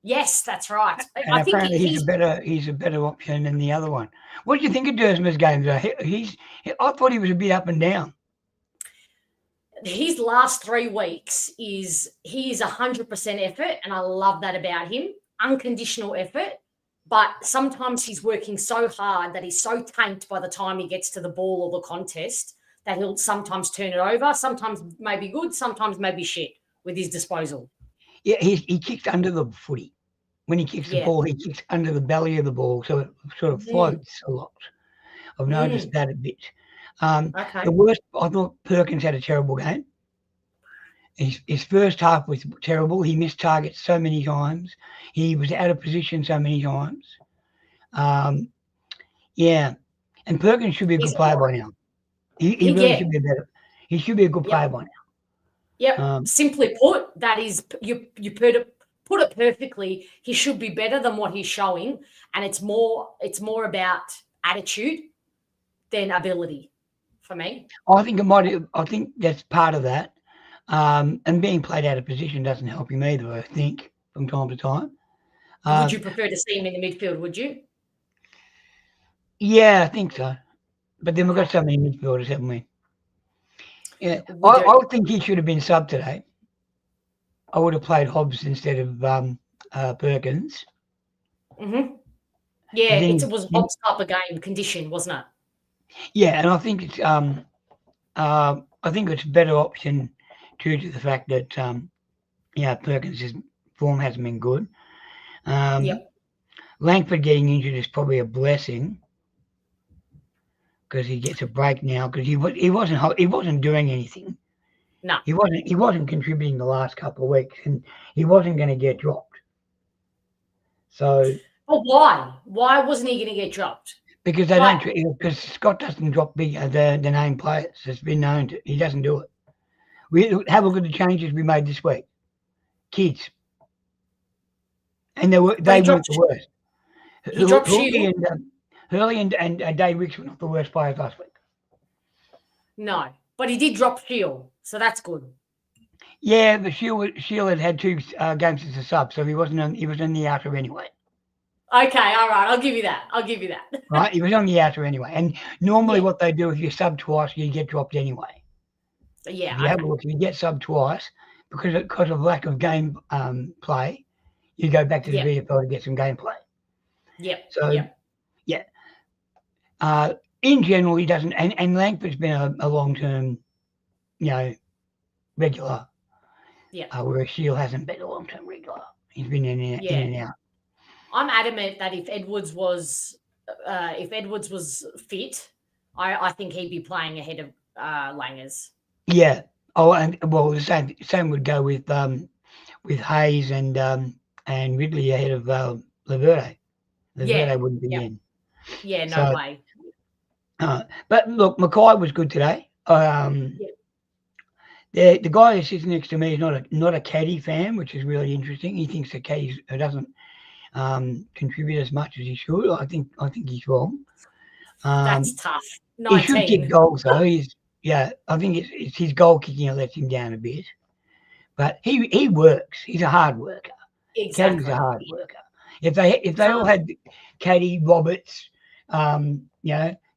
Yes, that's right. And I think apparently he's a better option than the other one. What do you think of Dersma's game though? I thought he was a bit up and down. His last 3 weeks he is 100% effort, and I love that about him. Unconditional effort, but sometimes he's working so hard that he's so tanked by the time he gets to the ball or the contest that he'll sometimes turn it over. Sometimes maybe good, sometimes maybe shit with his disposal. Yeah, he kicks under the footy. When he kicks the ball, he kicks under the belly of the ball, so it sort of floats a lot. I've noticed that a bit. Okay. The worst, I thought Perkins had a terrible game. His first half was terrible. He missed targets so many times. He was out of position so many times. Yeah, and Perkins should be a good player by now. He really should be better. He should be a good player by now. Yep. Simply put, that is you put it perfectly. He should be better than what he's showing, and it's more about attitude than ability for me. I think that's part of that. And being played out of position doesn't help him either, I think, from time to time. Would you prefer to see him in the midfield, would you? Yeah, I think so. But then we've got so many midfielders, haven't we? Yeah, I think he should have been subbed today. I would have played Hobbs instead of Perkins. Mm-hmm. Yeah, it was Hobbs type of game condition, wasn't it? Yeah, and I think it's a better option due to the fact that Perkins' form hasn't been good. Langford getting injured is probably a blessing because he gets a break now because he wasn't doing anything. No, he wasn't contributing the last couple of weeks, and he wasn't going to get dropped. So, but why? Why wasn't he going to get dropped? Because they don't. Because Scott doesn't drop the name players. It's been known to. He doesn't do it. We have a look at the changes we made this week. Kids, and they weren't the worst. He dropped Shield. Hurley and Dave Wicks were not the worst players last week. No, but he did drop Shield, so that's good. Yeah, the Shield had 2 games as a sub, so he was in the outer anyway. Okay, all right, I'll give you that. Right, he was on the outer anyway, and normally what they do if you sub twice, you get dropped anyway. Yeah, if you have a look, if you get subbed twice because of lack of game play, you go back to the VFL to get some gameplay. Yep. So in general, he doesn't, and Langford's been a long-term, regular. Yeah. Whereas Shield hasn't been a long-term regular. He's been in and out. I'm adamant that if Edwards was fit, I think he'd be playing ahead of Langers. Yeah. Oh, and well, the same would go with Hayes and Ridley ahead of Laverde. Laverde wouldn't be in. Yeah, no way. But look, Mackay was good today. The guy who sits next to me is not a caddy fan, which is really interesting. He thinks that caddies doesn't contribute as much as he should. I think he's wrong. That's tough. 19. He should kick goals though. I think it's his goal kicking that lets him down a bit. But he works. He's a hard worker. Exactly. Caddy's a hard worker. If they all had Caddy, Roberts,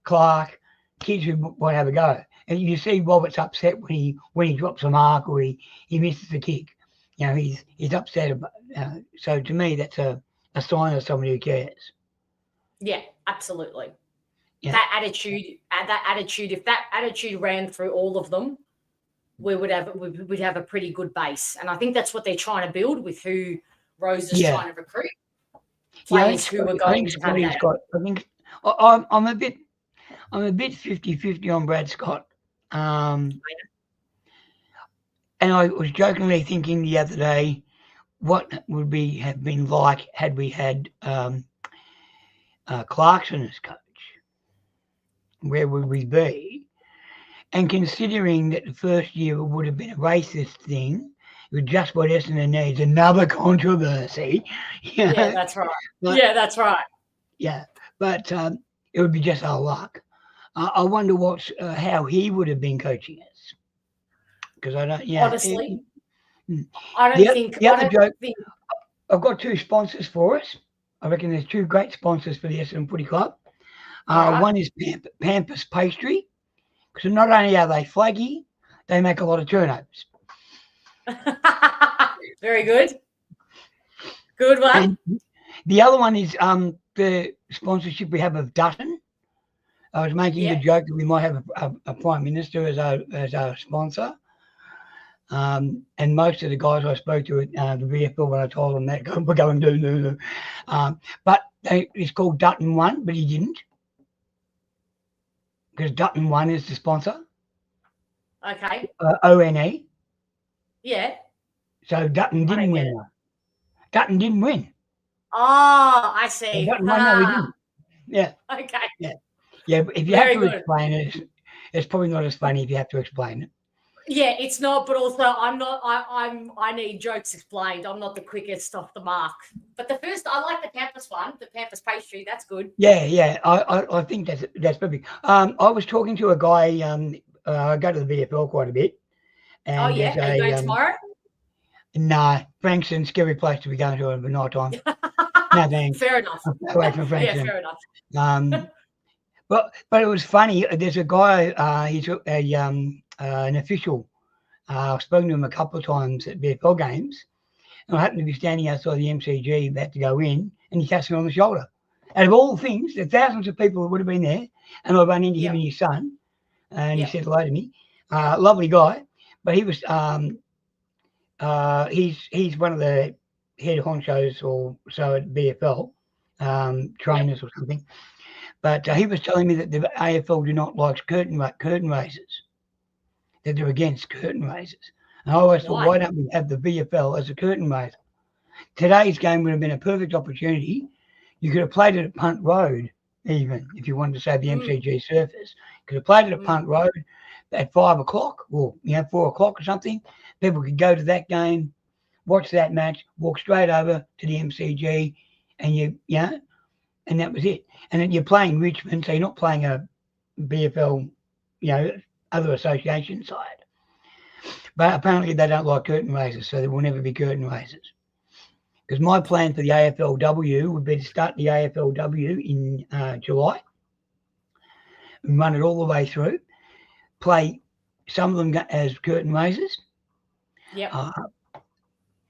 Clark, kids who won't have a go. And you see Roberts upset when he drops a mark or he misses the kick. He's upset about. So to me, that's a sign of somebody who cares. Yeah, absolutely. Yeah. That attitude. If that attitude ran through all of them, we'd have a pretty good base. And I think that's what they're trying to build with who Rose is trying to recruit. Players who are going to have that. I think I'm a bit 50-50 on Brad Scott. And I was jokingly thinking the other day, what would we have been like had we had Clarkson as coach? Where would we be? And considering that the first year would have been a racist thing, with just what Essendon needs, another controversy. Yeah, that's right. But, yeah, that's right. Yeah, but it would be just our luck. I wonder how he would have been coaching us, because I don't. Yeah, Honestly, I don't think. I've got two sponsors for us. I reckon there's two great sponsors for the Essendon Footy Club. Right. One is Pampas Pastry, because not only are they flaggy, they make a lot of turnovers. Very good. Good one. And the other one is the sponsorship we have of Dutton. I was making the joke that we might have a Prime Minister as our sponsor. And most of the guys I spoke to at the VFL, when I told them that, we're going no. But it's called Dutton One, but he didn't. Because Dutton One is the sponsor. Okay. ONE. Yeah. So Dutton didn't win one. Dutton didn't win. Oh, I see. Dutton won, no, he didn't. Yeah. Okay. Yeah, but if you have to explain it, it's probably not as funny if you have to explain it. Yeah, it's not, but also I need jokes explained. I'm not the quickest off the mark. But I like the Pampas one, the Pampas pastry. That's good. Yeah. I think that's perfect. I was talking to a guy. I go to the VFL quite a bit. And are you going tomorrow? No, Frankston's scary place to be going to at night time. No thanks. Fair enough. Away from Frankston. Yeah, fair enough. But it was funny. There's a guy. He's an official. I've spoken to him a couple of times at VFL games, and I happened to be standing outside the MCG about to go in, and he taps me on the shoulder. Out of all things, there's thousands of people that would have been there, and I ran into him and his son, and he said hello to me. Lovely guy, but he was he's one of the head honchos or so at VFL, trainers or something. But he was telling me that the AFL do not like curtain raisers, that they're against curtain raisers. And I always thought, why don't we have the VFL as a curtain raiser? Today's game would have been a perfect opportunity. You could have played it at Punt Road, even if you wanted to save the MCG surface. You could have played it at Punt Road at 5 o'clock or 4 o'clock or something. People could go to that game, watch that match, walk straight over to the MCG, and and that was it. And then you're playing Richmond, so you're not playing a VFL, other association side. But apparently they don't like curtain raisers, so there will never be curtain raisers. Because my plan for the AFLW would be to start the AFLW in July and run it all the way through, play some of them as curtain raisers at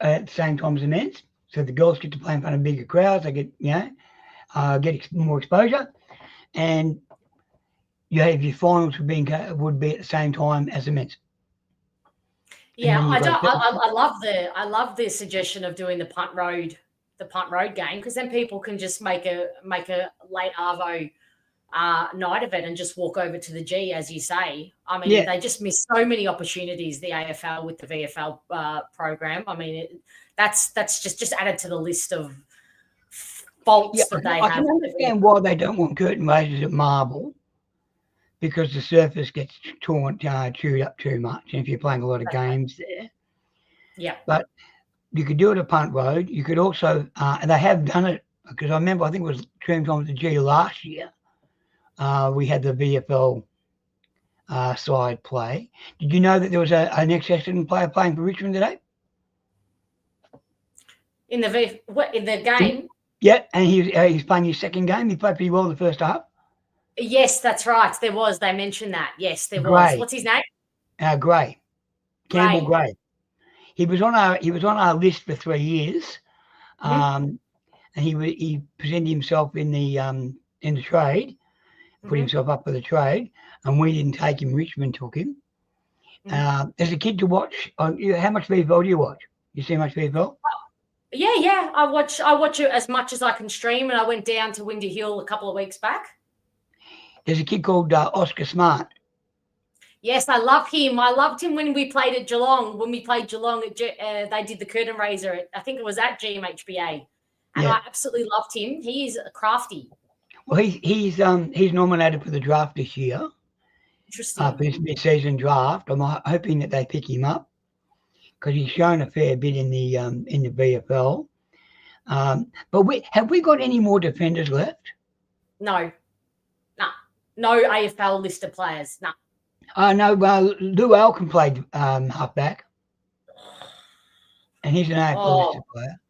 the same time as the men's. So the girls get to play in front of bigger crowds, they get, get more exposure, and you have your finals would be at the same time as the men's. Yeah, I love the suggestion of doing the Punt Road game, because then people can just make a late arvo night of it and just walk over to the G, as you say. I mean, they just miss so many opportunities, the AFL with the VFL program. I mean, that's just added to the list of faults that they have. I can understand why they don't want curtain raisers at Marble, because the surface gets chewed up too much, and if you're playing a lot of games there. Yeah. But you could do it at Punt Road. You could also, and they have done it, because I remember, I think it was Dreamtime at the G last year, we had the VFL side play. Did you know that there was an ex-Essendon player playing for Richmond today? In the game? Yeah, and he's playing his second game. He played pretty well in the first half. Yes, that's right. There was. They mentioned that. Yes, there was. What's his name? Gray. Campbell Gray. He was on our list for 3 years, and he presented himself in the trade, put himself up for the trade, and we didn't take him. Richmond took him. There's a kid to watch. How much VFL do you watch? You see much VFL? Yeah. I watch it as much as I can stream, and I went down to Windy Hill a couple of weeks back. There's a kid called Oscar Smart. Yes, I love him. I loved him when we played at Geelong. When we played Geelong, they did the curtain raiser. I think it was at GMHBA. And Yeah. I absolutely loved him. He is crafty. Well, he's nominated for the draft this year. Interesting. For his mid-season draft. I'm hoping that they pick him up because he's shown a fair bit in the VFL. But have we got any more defenders left? No. No AFL list of players. No. No, well, Lou Alkin played halfback. And he's an AFL listed player.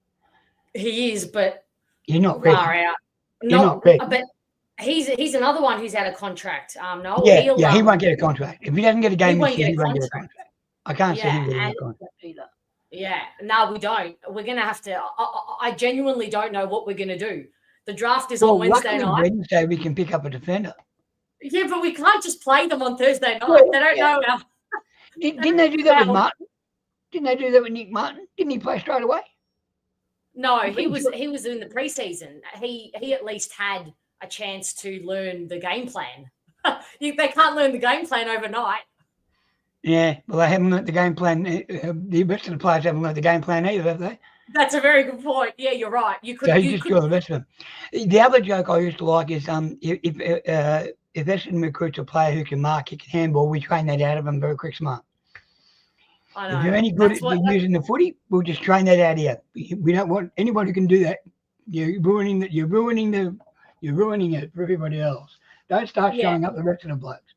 He is, but you're not far out. Not but he's another one who's out of contract. No, yeah, he won't get a contract. If he doesn't get a game this year, he won't get a contract. I can't see him getting a contract either. Yeah, no, we don't. We're going to have to. I genuinely don't know what we're going to do. The draft is on Wednesday night. Wednesday, we can pick up a defender. Yeah, but we can't just play them on Thursday night. They don't know. Didn't they do that with Martin? Didn't they do that with Nick Martin? Didn't he play straight away? No, he was in the preseason. He at least had a chance to learn the game plan. They can't learn the game plan overnight. Yeah, well, they haven't learnt the game plan. The rest of the players haven't learnt the game plan either, have they? That's a very good point. Yeah, you're right. You could. So you just draw the rest of them. The other joke I used to like is if Essendon recruits a player who can mark, kick, and handball, we train that out of them very quick smart. I know. If you're any good at using the footy, we'll just train that out of you. We don't want anyone who can do that. You're ruining it for everybody else. Don't start showing up the rest of the blokes.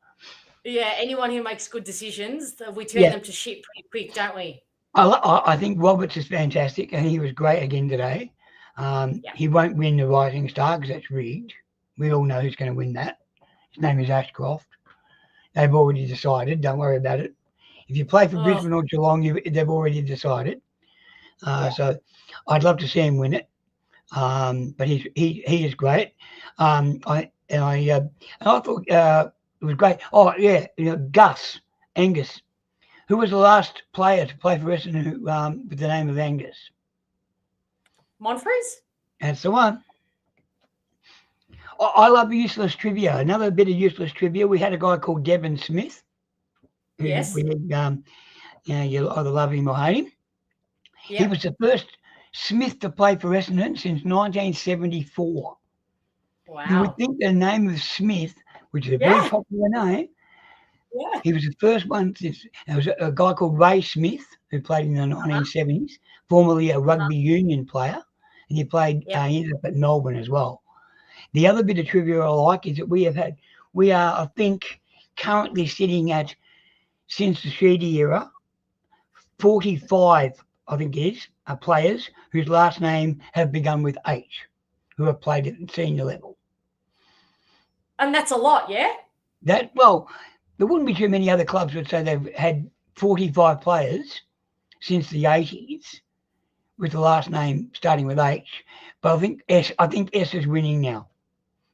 Yeah, anyone who makes good decisions, we turn them to shit pretty quick, don't we? I think Roberts is fantastic, and he was great again today. He won't win the Rising Star because that's rigged. We all know who's going to win that. His name is Ashcroft. They've already decided. Don't worry about it. If you play for Brisbane or Geelong, they've already decided. So I'd love to see him win it. But he is great. I thought it was great. Oh yeah, Gus Angus, who was the last player to play for Essendon with the name of Angus? Monfries? That's the one. I love useless trivia. Another bit of useless trivia. We had a guy called Devon Smith. Yes. You either love him or hate him. Yep. He was the first Smith to play for Essendon since 1974. Wow. You would think the name of Smith, which is a very popular name, he was the first one. There was a guy called Ray Smith who played in the 1970s, formerly a rugby union player, and he played. He ended up at Melbourne as well. The other bit of trivia I like is that we are, I think, currently sitting at, since the Sheedy era, 45, I think it is, players whose last name have begun with H, who have played at senior level. And that's a lot, yeah? There wouldn't be too many other clubs would say they've had 45 players since the 80s with the last name starting with H. But I think S is winning now.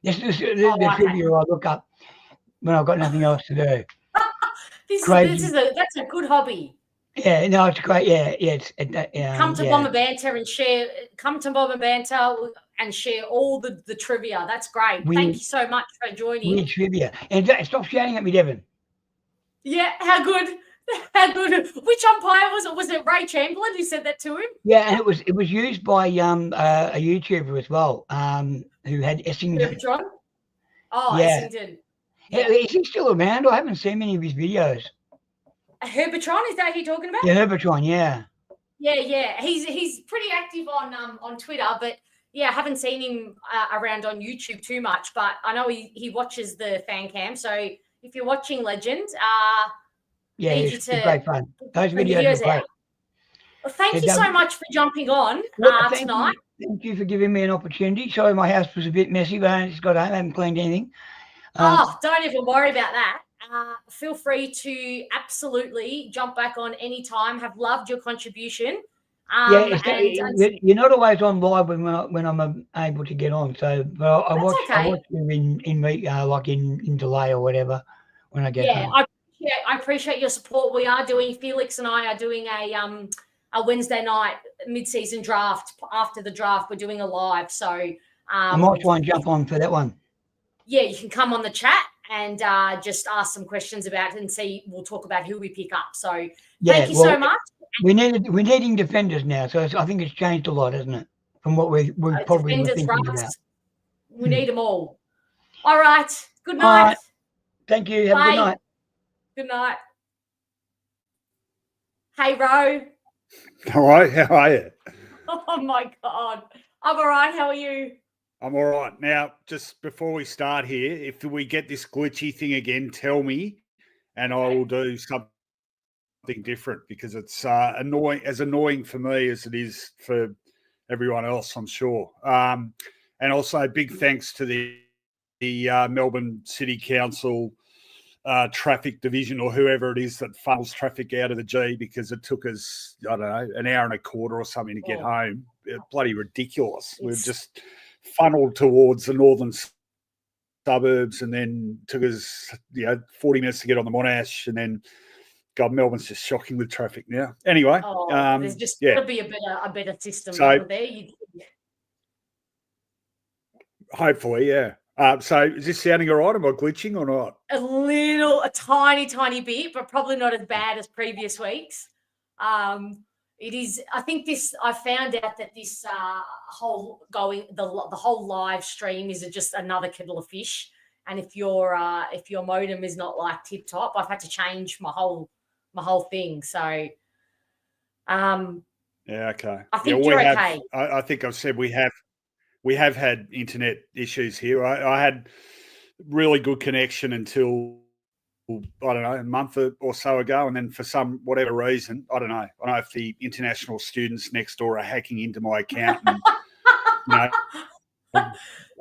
This is the trivia I look up when I've got nothing else to do. That's a good hobby. Yeah, no, it's great. Yeah. Come to Bomber Banter and share. Come to Bomber Banter and share all the trivia. That's great. Thank you so much for joining. Weird trivia. And stop shouting at me, Devon. Yeah, how good. How good. Which umpire was it? Was it Ray Chamberlain who said that to him? Yeah, and it was used by a YouTuber as well, who had Essendon. Essendon. Yeah. Is he still around? I haven't seen many of his videos. Herbertron, is that who you're talking about? Yeah, Herbertron, yeah. Yeah. He's pretty active on Twitter, but I haven't seen him around on YouTube too much. But I know he watches the fan cam. So if you're watching Legend, it's great fun. Those videos are great. Well, thank you so much for jumping on tonight. Thank you for giving me an opportunity. Sorry, my house was a bit messy, but I just got home. I haven't cleaned anything. Don't even worry about that. Feel free to absolutely jump back on anytime. Have loved your contribution. You're not always on live when I'm able to get on. So, but I watch you in delay or whatever when I get home. I appreciate your support. We are doing, Felix and I are doing a Wednesday night mid-season draft. After the draft, we're doing a live. So I might try and jump on for that one. Yeah, you can come on the chat and just ask some questions about it and see. We'll talk about who we pick up. So Yeah, thank you so much. We're needing defenders now, so I think it's changed a lot, hasn't it? From what we probably were Defenders, thinking right? about. We need them all. All right. Good All night. right. Thank you. Have a good Bye. night. Good night. Hey, Ro. All right, how are you? Oh my God. I'm all right. How are you? I'm all right. Now, just before we start here, if we get this glitchy thing again, tell me, and I will do something different because it's annoying for me as it is for everyone else, I'm sure. And also, big thanks to the Melbourne City Council traffic division or whoever it is that funnels traffic out of the G, because it took us, I don't know, an hour and a quarter or something to get home. Bloody ridiculous. We've just funneled towards the northern suburbs and then took us 40 minutes to get on the Monash, and then God, Melbourne's just shocking with traffic now. Anyway, there's just got to be a better system, isn't there? Hopefully, yeah. So is this sounding all right? Am I glitching or not? A tiny bit, but probably not as bad as previous weeks. It is. I think I found out that this whole live stream is just another kettle of fish. And if your modem is not like tip top, I've had to change my whole thing. So, yeah, okay. I think you're okay. I think I've said we have had internet issues here. I had really good connection until, I don't know, a month or so ago. And then for whatever reason, I don't know if the international students next door are hacking into my account and,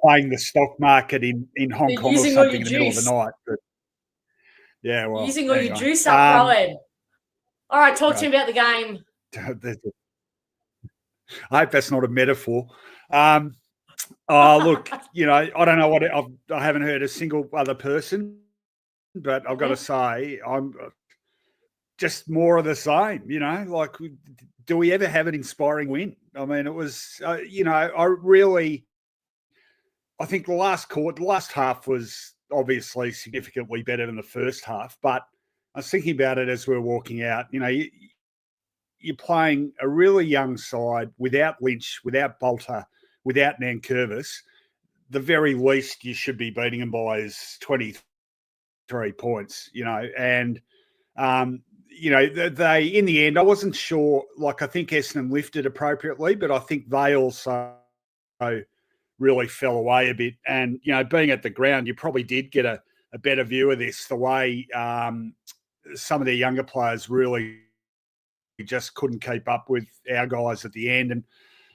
playing the stock market in Hong Kong or something in the middle of the night. But, yeah, well. Using all your juice up, Rowan. All right, talk to me about the game. I hope that's not a metaphor. Look, I don't know I haven't heard a single other person, but I've got to say, I'm just more of the same, like, do we ever have an inspiring win? I mean, it was, I think the last half was obviously significantly better than the first half, but I was thinking about it as we were walking out, you're playing a really young side without Lynch, without Bolter, without Nankervis. The very least you should be beating them by is 23 points, and, they, in the end, I wasn't sure, like, I think Essendon lifted appropriately, but I think they also really fell away a bit. And, being at the ground, you probably did get a better view of this, the way some of their younger players really just couldn't keep up with our guys at the end. And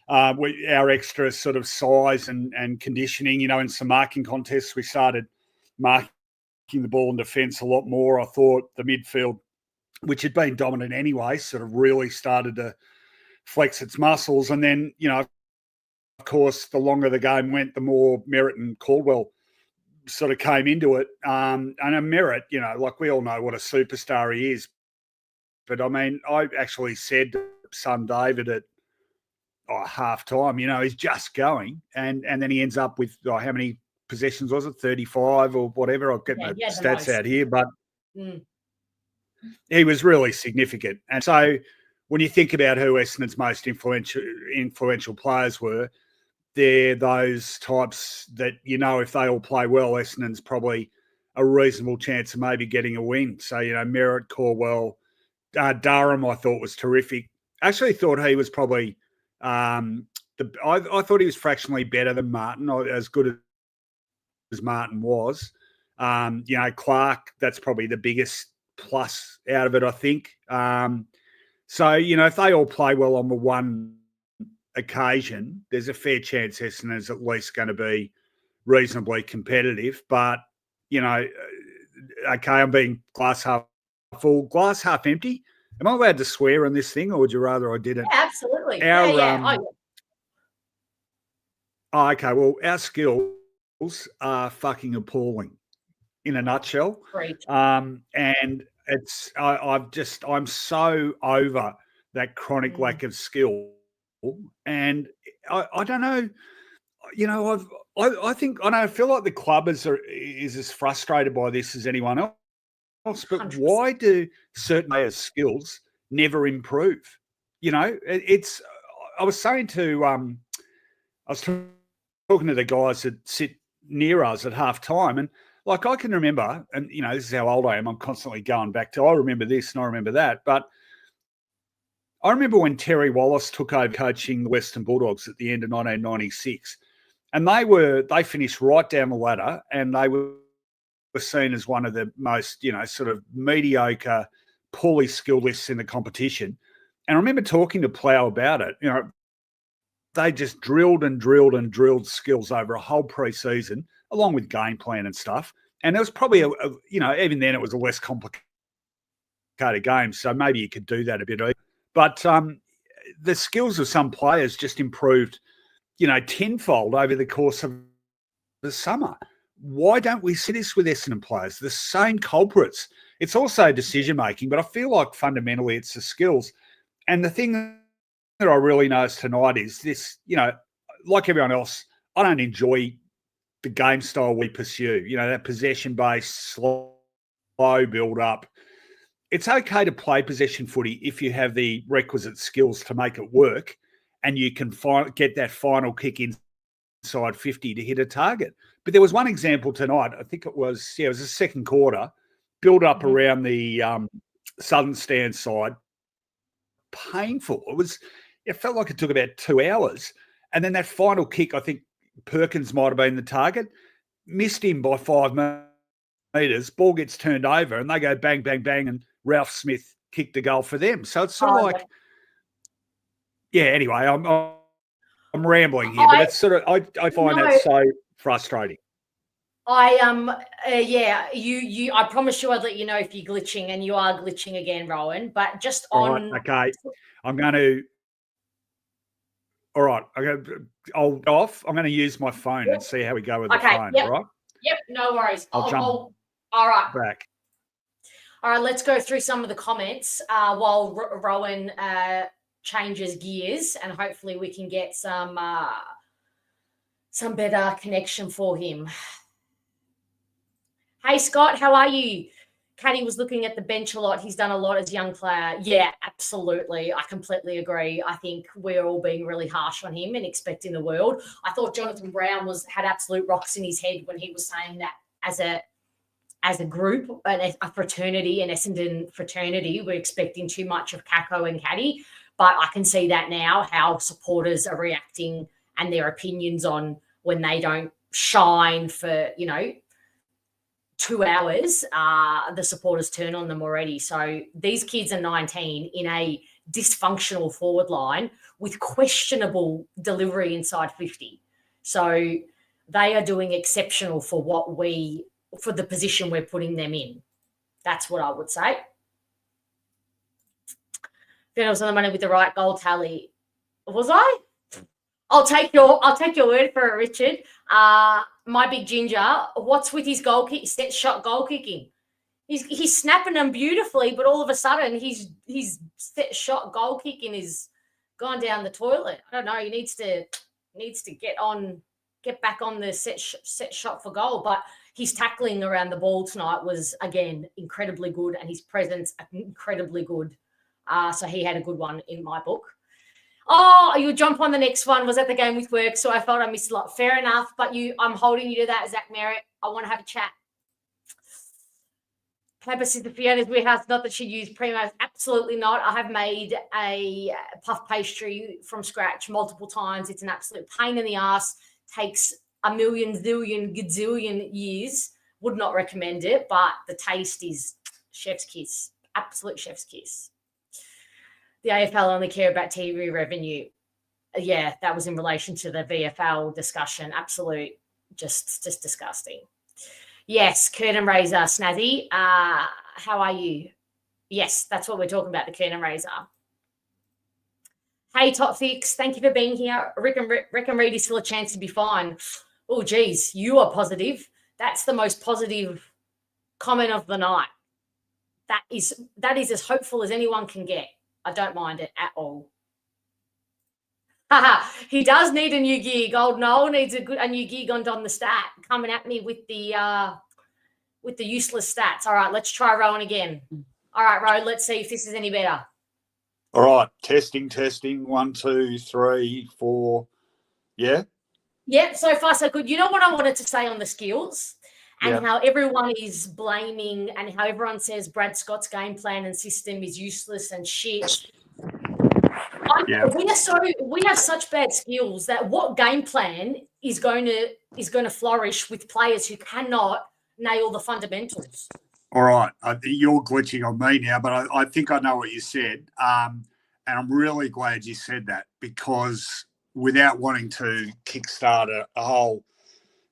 our extra sort of size and conditioning, in some marking contests, we started marking the ball in defence a lot more. I thought the midfield, which had been dominant anyway, sort of really started to flex its muscles. And then, of course, the longer the game went, the more Merritt and Caldwell sort of came into it. And a Merritt, like, we all know what a superstar he is. But, I mean, I actually said to son David at half time, he's just going. And then he ends up with, how many possessions was it? 35 or whatever. I'll get my stats out here. But he was really significant. And so when you think about who Essendon's most influential players were, they're those types that, if they all play well, Essendon's probably a reasonable chance of maybe getting a win. So, Merritt, Caldwell, Durham, I thought was terrific. I actually thought he was probably I thought he was fractionally better than Martin, as good as Martin was. Clark, that's probably the biggest plus out of it, I think. So, if they all play well on the one occasion, there's a fair chance Essendon is at least going to be reasonably competitive. But, okay, I'm being glass half full, glass half empty. Am I allowed to swear on this thing, or would you rather I didn't? Yeah, absolutely. Okay, well, our skills are fucking appalling, in a nutshell. Great. And it's I'm so over that chronic lack of skill, and I don't know. you know, I think I feel like the club is as frustrated by this as anyone else. But 100%. why do certain players' skills never improve? You know, it's. I was saying to I was talking to the guys that sit near us at half time, and like I can remember, and you know, this is how old I am. I'm constantly going back to I remember this and I remember that, but I remember when Terry Wallace took over coaching the Western Bulldogs at the end of 1996, and they finished right down the ladder, and they were seen as one of the most, you know, sort of mediocre, poorly skilled lists in the competition. And I remember talking to Plough about it. You know, they just drilled and drilled and drilled skills over a whole pre-season, along with game plan and stuff. And there was probably you know, even then it was a less complicated game, so maybe you could do that a bit easier. But the skills of some players just improved, you know, tenfold over the course of the summer. Why don't we see this with Essendon players? The same culprits. It's also decision-making, but I feel like fundamentally it's the skills. And the thing that I really noticed tonight is this, you know, like everyone else, I don't enjoy the game style we pursue, you know, that possession-based, slow build-up. It's okay to play possession footy if you have the requisite skills to make it work and you can get that final kick inside 50 to hit a target. But there was one example tonight, I think it was the second quarter, build up around the southern stand side. Painful. It felt like it took about 2 hours. And then that final kick, I think Perkins might have been the target, missed him by 5 metres, ball gets turned over and they go bang, bang, bang, and Ralph Smith kicked the goal for them. So it's sort of like, yeah, anyway, I'm rambling here, but it's sort of, I find that so frustrating. Yeah, you I promise you I'd let you know if you're glitching, and you are glitching again, Rowan, but just on. Right, okay. I'm going to, all right, I'll go off. I'm going to use my phone and see how we go with the phone, all right? Yep, no worries. I'll jump all right. back. All right, let's go through some of the comments while Rowan changes gears, and hopefully we can get some better connection for him. Hey, Scott, how are you? Caddy was looking at the bench a lot. He's done a lot as a young player. Yeah, absolutely. I completely agree. I think we're all being really harsh on him and expecting the world. I thought Jonathan Brown had absolute rocks in his head when he was saying that as a group, a fraternity, an Essendon fraternity, we're expecting too much of Kako and Caddy. But I can see that now, how supporters are reacting and their opinions on when they don't shine for, 2 hours, the supporters turn on them already. So these kids are 19 in a dysfunctional forward line with questionable delivery inside 50. So they are doing exceptional for the position we're putting them in. That's what I would say. Then I was on the money with the right goal tally. Was I? I'll take your word for it, Richard. My big ginger, what's with his goal kick, set shot goal kicking? He's snapping them beautifully, but all of a sudden his set shot goal kicking is gone down the toilet. I don't know. He needs to get back on the set shot for goal. But his tackling around the ball tonight was, again, incredibly good, and his presence incredibly good. So he had a good one in my book. Oh, you'll jump on the next one. Was at the game with work, so I felt I missed a lot. Fair enough, but I'm holding you to that, Zach Merritt. I want to have a chat. Purpose is the Fiona's warehouse, not that she used Primos. Absolutely not. I have made a puff pastry from scratch multiple times. It's an absolute pain in the ass. Takes a million, zillion, gazillion years. Would not recommend it, but the taste is chef's kiss. Absolute chef's kiss. The AFL only care about TV revenue. Yeah, that was in relation to the VFL discussion. Absolute, just disgusting. Yes, curtain raiser, Snazzy. How are you? Yes, that's what we're talking about, the curtain raiser. Hey, Top Fix, thank you for being here. Rick and Reed is still a chance to be fine. Oh, geez, you are positive. That's the most positive comment of the night. That is as hopeful as anyone can get. I don't mind it at all. He does need a new gig. Old Noel needs a new gig on the stat, coming at me with the useless stats. All right, let's try Rowan again. All right, Ro, let's see if this is any better. All right, testing. 1, 2, 3, 4. Yeah. Yeah, so far so good. You know what I wanted to say on the skills and Yeah. how everyone is blaming and how everyone says Brad Scott's game plan and system is useless and shit. Yeah. We have such bad skills that what game plan is going to flourish with players who cannot nail the fundamentals. All right, you're glitching on me now, but I think I know what you said, and I'm really glad you said that, because without wanting to kickstart a whole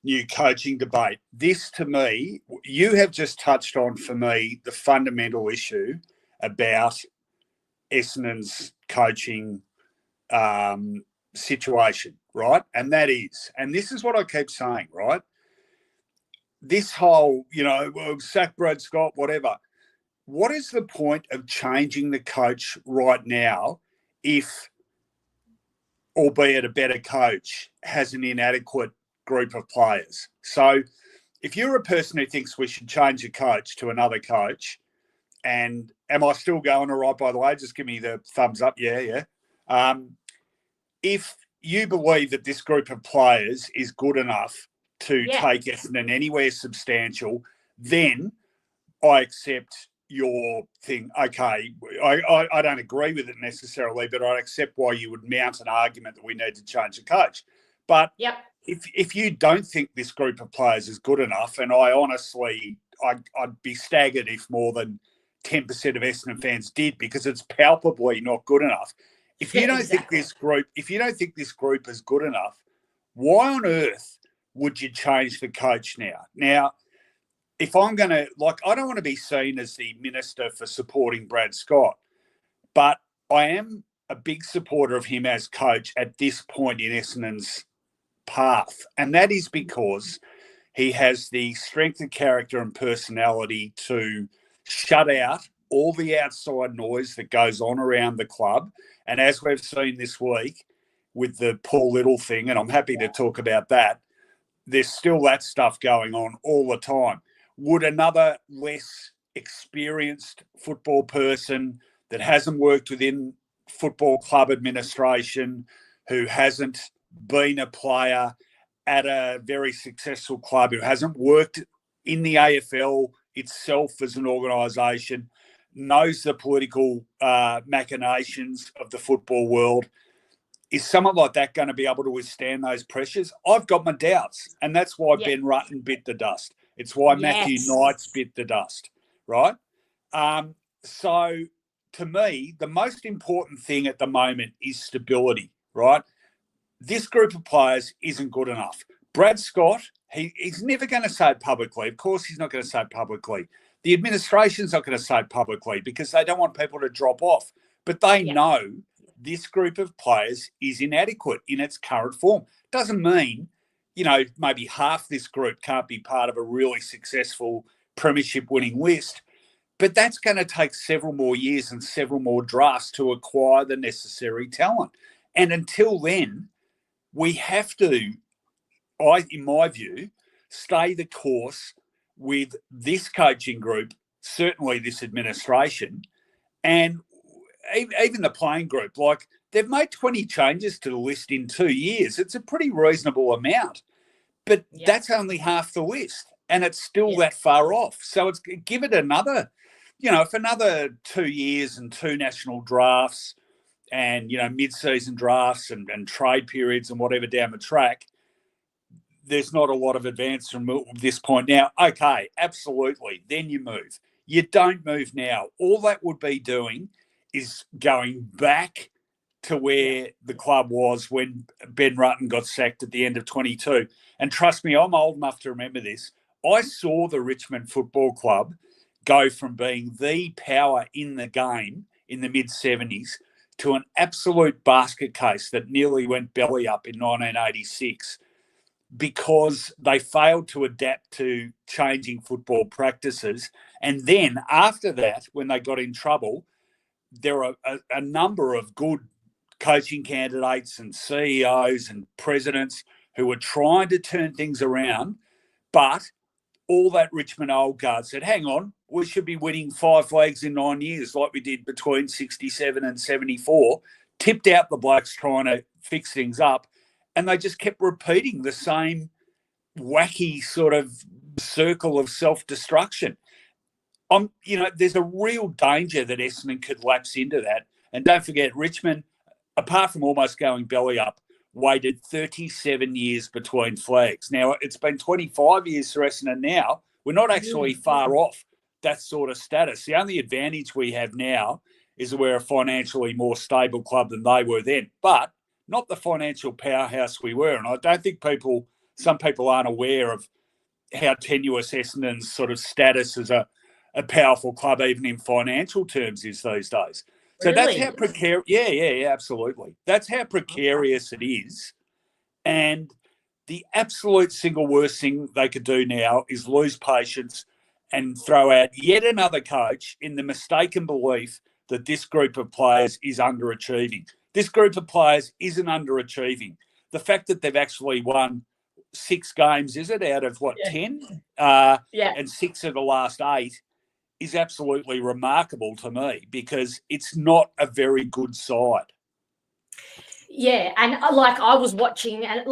new coaching debate, this to me, you have just touched on for me the fundamental issue about Essendon's coaching situation, right? And this is what I keep saying, right? This whole, sack Brad Scott, whatever. What is the point of changing the coach right now if, albeit a better coach, has an inadequate group of players? So if you're a person who thinks we should change a coach to another coach, and am I still going all right, by the way? Just give me the thumbs up. Yeah. If you believe that this group of players is good enough to take Essendon anywhere substantial, then I accept your thing. Okay, I don't agree with it necessarily, but I accept why you would mount an argument that we need to change the coach. But if you don't think this group of players is good enough, and I honestly, I'd be staggered if more than 10% of Essendon fans did, because it's palpably not good enough. If you don't think this group, is good enough, why on earth would you change the coach now? Now, if I'm going to, I don't want to be seen as the minister for supporting Brad Scott, but I am a big supporter of him as coach at this point in Essendon's path. And that is because he has the strength of character and personality to shut out all the outside noise that goes on around the club. And as we've seen this week with the Paul Little thing, and I'm happy to talk about that, there's still that stuff going on all the time. Would another less experienced football person that hasn't worked within football club administration, who hasn't been a player at a very successful club, who hasn't worked in the AFL itself as an organisation, knows the political machinations of the football world, is someone like that going to be able to withstand those pressures? I've got my doubts, and that's why Ben Rutten bit the dust. It's why Matthew Knights bit the dust, right? So to me, the most important thing at the moment is stability, right? This group of players isn't good enough. Brad Scott, he's never going to say it publicly. Of course, he's not going to say it publicly. The administration's not going to say it publicly because they don't want people to drop off. But they know this group of players is inadequate in its current form. Doesn't mean, maybe half this group can't be part of a really successful premiership winning list, but that's going to take several more years and several more drafts to acquire the necessary talent. And until then, we have to, in my view, stay the course with this coaching group, certainly this administration, and even the playing group. They've made 20 changes to the list in 2 years. It's a pretty reasonable amount, but that's only half the list, and it's still that far off. So it's give it another, if another 2 years and 2 national drafts and, mid-season drafts and trade periods and whatever down the track, there's not a lot of advance from this point now. Okay, absolutely. Then you move. You don't move now. All that would be doing is going back to where the club was when Ben Rutten got sacked at the end of 22. And trust me, I'm old enough to remember this. I saw the Richmond Football Club go from being the power in the game in the mid-70s to an absolute basket case that nearly went belly up in 1986 because they failed to adapt to changing football practices. And then after that, when they got in trouble, there are a number of good coaching candidates and CEOs and presidents who were trying to turn things around, but all that Richmond old guard said, hang on, we should be winning 5 flags in 9 years like we did between 67 and 74, tipped out the blokes trying to fix things up, and they just kept repeating the same wacky sort of circle of self-destruction. There's a real danger that Essendon could lapse into that. And don't forget, Richmond, apart from almost going belly up, waited 37 years between flags. Now, it's been 25 years for Essendon now. We're not actually far off that sort of status. The only advantage we have now is that we're a financially more stable club than they were then, but not the financial powerhouse we were. And I don't think some people aren't aware of how tenuous Essendon's sort of status as a powerful club, even in financial terms, is these days. So Really? that's how precarious. Yeah, absolutely. That's how precarious it is. And the absolute single worst thing they could do now is lose patience and throw out yet another coach in the mistaken belief that this group of players is underachieving. This group of players isn't underachieving. The fact that they've actually won 6 games, is it, out of 10? And 6 of the last 8 is absolutely remarkable to me, because it's not a very good side. Yeah, and I was watching, and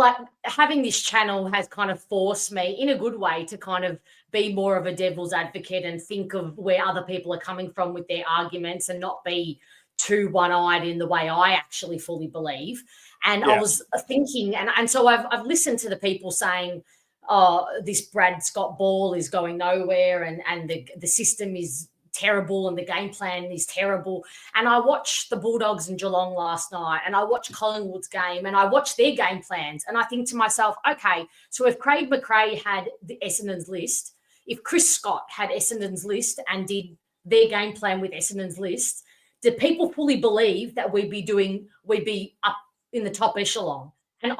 having this channel has kind of forced me in a good way to kind of be more of a devil's advocate and think of where other people are coming from with their arguments and not be too one-eyed in the way I actually fully believe. And I was thinking, and so I've listened to the people saying, oh, this Brad Scott ball is going nowhere, and the system is terrible and the game plan is terrible. And I watched the Bulldogs and Geelong last night, and I watched Collingwood's game, and I watched their game plans, and I think to myself, okay, so if Craig McRae had the Essendon's list, if Chris Scott had Essendon's list and did their game plan with Essendon's list, do people fully believe that we'd be up in the top echelon? And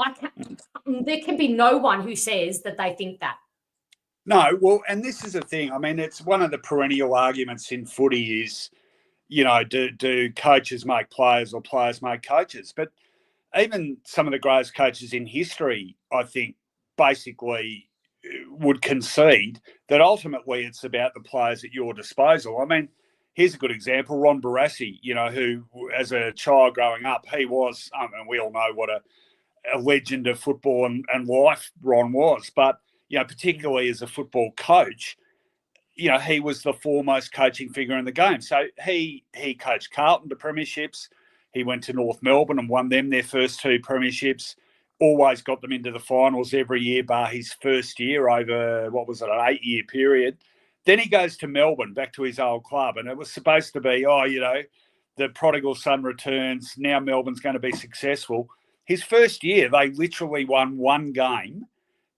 there can be no one who says that they think that. No, well, and this is the thing. I mean, it's one of the perennial arguments in footy is, do coaches make players or players make coaches? But even some of the greatest coaches in history, I think, basically would concede that ultimately it's about the players at your disposal. I mean, here's a good example, Ron Barassi, who, as a child growing up, he was, and we all know what a legend of football and life Ron was, but particularly as a football coach, he was the foremost coaching figure in the game. So he coached Carlton to premierships. He went to North Melbourne and won them their first 2 premierships, always got them into the finals every year, bar his first year over, an 8-year period. Then he goes to Melbourne, back to his old club, and it was supposed to be, the prodigal son returns, now Melbourne's going to be successful. His first year, they literally won 1 game.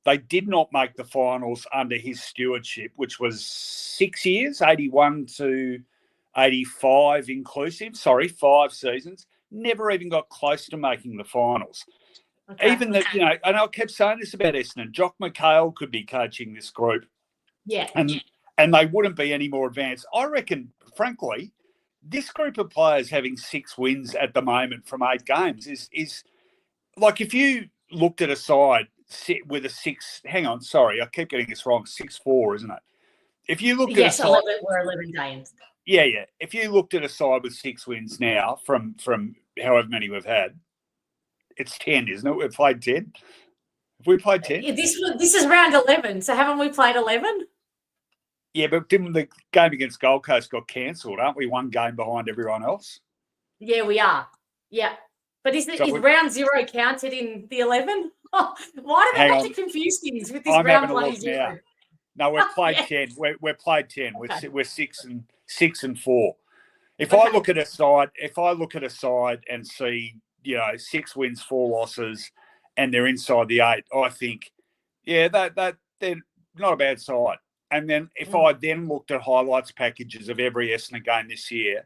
They did not make the finals under his stewardship, which was 6 years, 81 to 85 inclusive. 5 seasons. Never even got close to making the finals. Okay. Even that, and I kept saying this about Essendon. Jock McHale could be coaching this group. Yeah. And they wouldn't be any more advanced. I reckon, frankly, this group of players having 6 wins at the moment from 8 games is like, if you looked at a side with a 6, hang on, sorry, I keep getting this wrong, 6-4, isn't it? If you looked at a side, we're 11 games. Yeah. If you looked at a side with 6 wins now from however many we've had, it's 10, isn't it? We've played 10. Have we played 10? Yeah, this is round 11. So haven't we played 11? Yeah, but didn't the game against Gold Coast got cancelled? Aren't we 1 game behind everyone else? Yeah, we are. Yeah. But is round 0 counted in the 11? Oh, why do they have to confuse things with this round bloody 0? No, we've played 10. We're played 10. Okay. We're 6 and 4. I look at a side and see, 6 wins, 4 losses, and they're inside the 8, I think, that they're not a bad side. And then if I then looked at highlights packages of every Essendon game this year,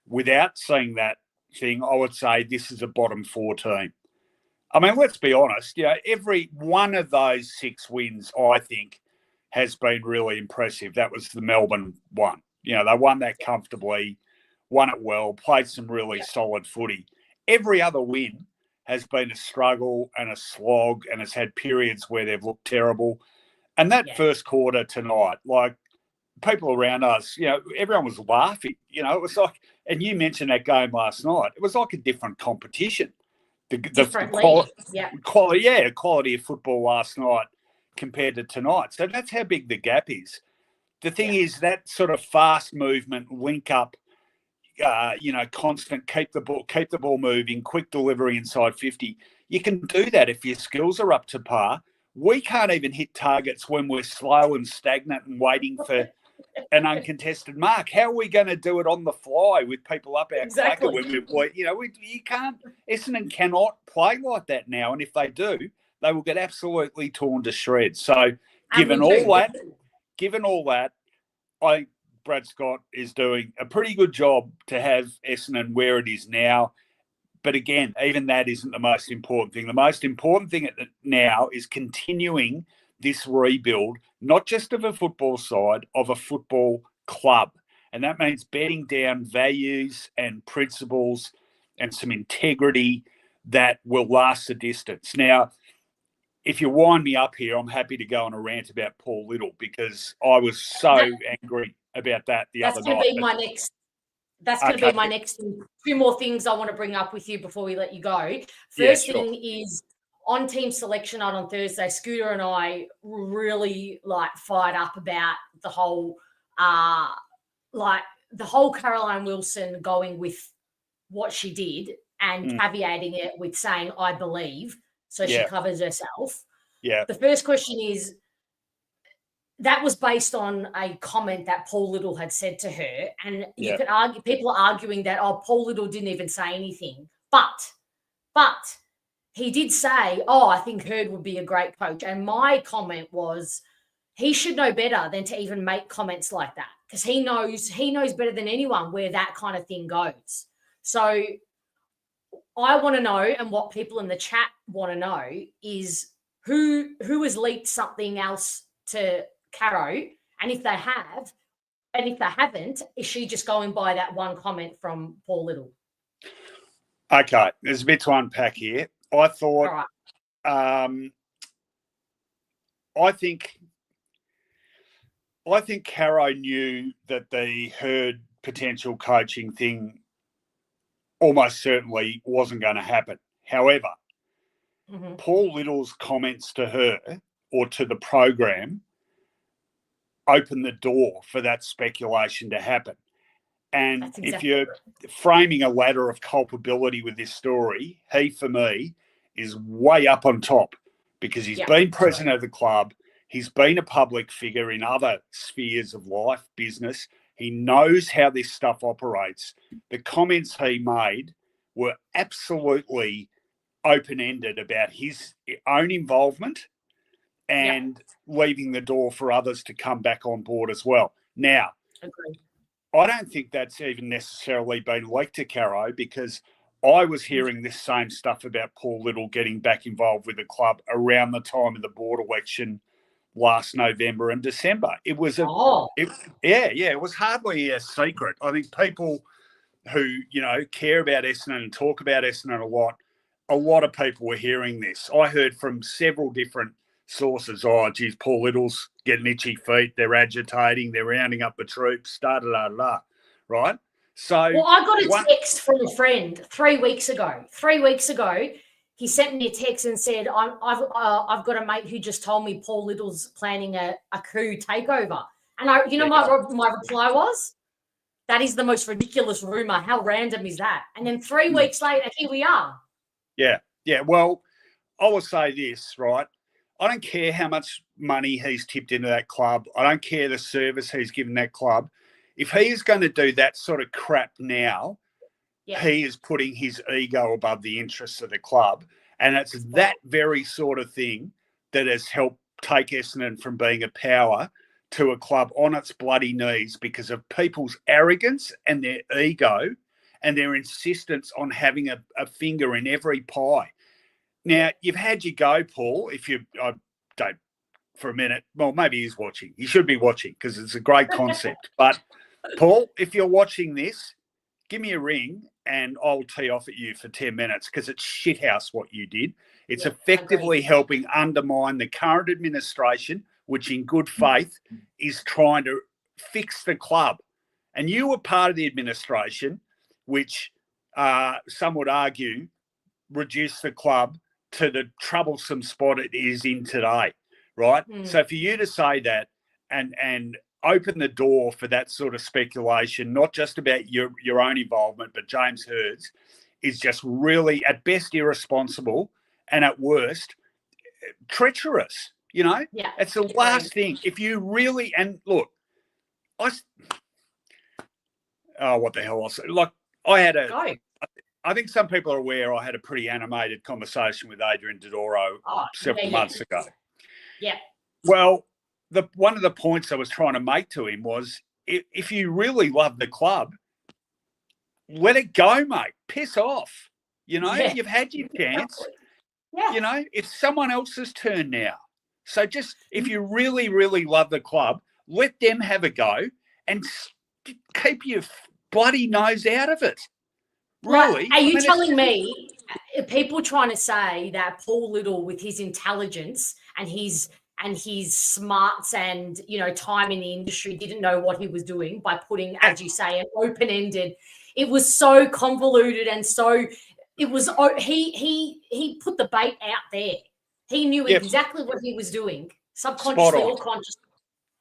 without seeing that thing, I would say this is a bottom 4 team. I mean, let's be honest. Every one of those 6 wins, I think, has been really impressive. That was the Melbourne one. They won that comfortably, won it well, played some really solid footy. Every other win has been a struggle and a slog, and has had periods where they've looked terrible. And that first quarter tonight, like, people around us, everyone was laughing. It was like, and you mentioned that game last night. It was like a different competition. Quality of football last night compared to tonight. So that's how big the gap is. The thing is that sort of fast movement, link up, constant, keep the ball moving, quick delivery inside 50. You can do that if your skills are up to par. We can't even hit targets when we're slow and stagnant and waiting for an uncontested mark. How are we going to do it on the fly with people up our clacker when you can't. Essendon cannot play like that now, and if they do, they will get absolutely torn to shreds. So, given all that, I think Brad Scott is doing a pretty good job to have Essendon where it is now. But again, even that isn't the most important thing. The most important thing now is continuing this rebuild, not just of a football side, of a football club. And that means bedding down values and principles and some integrity that will last the distance. Now, if you wind me up here, I'm happy to go on a rant about Paul Little, because I was so angry about that the other night. That's going to be my next thing. Two more things I want to bring up with you before we let you go. First thing is, on team selection night on Thursday, Scooter and I really fired up about the whole Caroline Wilson going with what she did and caveating it with saying, I believe, so she covers herself. Yeah. The first question is, that was based on a comment that Paul Little had said to her. And you could argue, people are arguing that, Paul Little didn't even say anything. But he did say, I think Hurd would be a great coach. And my comment was, he should know better than to even make comments like that, because he knows better than anyone where that kind of thing goes. So I want to know, and what people in the chat want to know, is who has leaked something else to Caro, and if they have, and if they haven't, is she just going by that one comment from Paul Little? Okay, there's a bit to unpack here. I thought, I think Caro knew that the Hurd potential coaching thing almost certainly wasn't going to happen. However, Paul Little's comments to her or to the program opened the door for that speculation to happen. And if you're framing a ladder of culpability with this story, he, for me, is way up on top, because he's been president of the club. He's been a public figure in other spheres of life, business. He knows how this stuff operates. The comments he made were absolutely open-ended about his own involvement and leaving the door for others to come back on board as well. Now, I don't think that's even necessarily been leaked to Caro, because I was hearing this same stuff about Paul Little getting back involved with the club around the time of the board election last November and December. It was it was hardly a secret. I think people who, care about Essendon and talk about Essendon a lot of people were hearing this. I heard from several different sources, Paul Little's getting itchy feet, they're agitating, they're rounding up the troops, right? So, well, I got a text from a friend 3 weeks ago. 3 weeks ago, he sent me a text and said, I've got a mate who just told me Paul Little's planning a coup takeover. And my reply was, that is the most ridiculous rumor. How random is that? And then 3 weeks later, here we are. Yeah. Well, I will say this, right? I don't care how much money he's tipped into that club. I don't care the service he's given that club. If he is going to do that sort of crap now, he is putting his ego above the interests of the club. And it's that very sort of thing that has helped take Essendon from being a power to a club on its bloody knees, because of people's arrogance and their ego and their insistence on having a finger in every pie. Now, you've had your go, Paul, I don't, for a minute, well, maybe he's watching. He should be watching, because it's a great concept. But, Paul, if you're watching this, give me a ring and I'll tee off at you for 10 minutes because it's shithouse what you did. It's effectively helping undermine the current administration, which in good faith is trying to fix the club. And you were part of the administration, which some would argue reduced the club to the troublesome spot it is in today, right? So for you to say that and open the door for that sort of speculation, not just about your own involvement, but James Hurd's, is just really, at best, irresponsible and at worst, treacherous. You know, it's the last thing. If you really, and look, what the hell else? Like, I think some people are aware I had a pretty animated conversation with Adrian Dodoro several months ago. Yeah. Well, one of the points I was trying to make to him was, if you really love the club, let it go, mate. Piss off. You know, you've had your chance. Yeah. You know, it's someone else's turn now. So just, if you really, really love the club, let them have a go and keep your bloody nose out of it. Really? Are you telling me people trying to say that Paul Little, with his intelligence and his smarts and, you know, time in the industry, didn't know what he was doing by putting, as you say, an open-ended? It was so convoluted and so it was. He put the bait out there. He knew exactly what he was doing, subconsciously or consciously.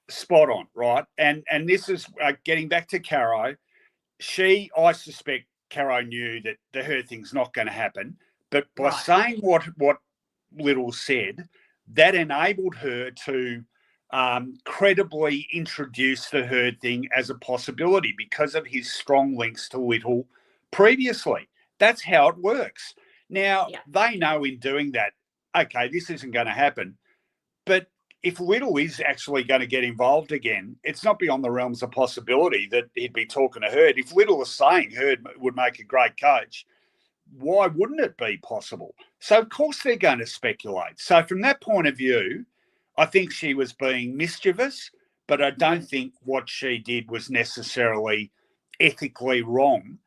Spot on, right? And this is getting back to Caro. I suspect Caro knew that her thing's not going to happen, but by saying what Little said, that enabled her to credibly introduce the Herd thing as a possibility because of his strong links to Little previously. That's how it works. Now, they know in doing that, okay, this isn't going to happen. But if Little is actually going to get involved again, it's not beyond the realms of possibility that he'd be talking to Herd. If Little is saying Herd would make a great coach, why wouldn't it be possible? So, of course, they're going to speculate. So from that point of view, I think she was being mischievous, but I don't think what she did was necessarily ethically wrong.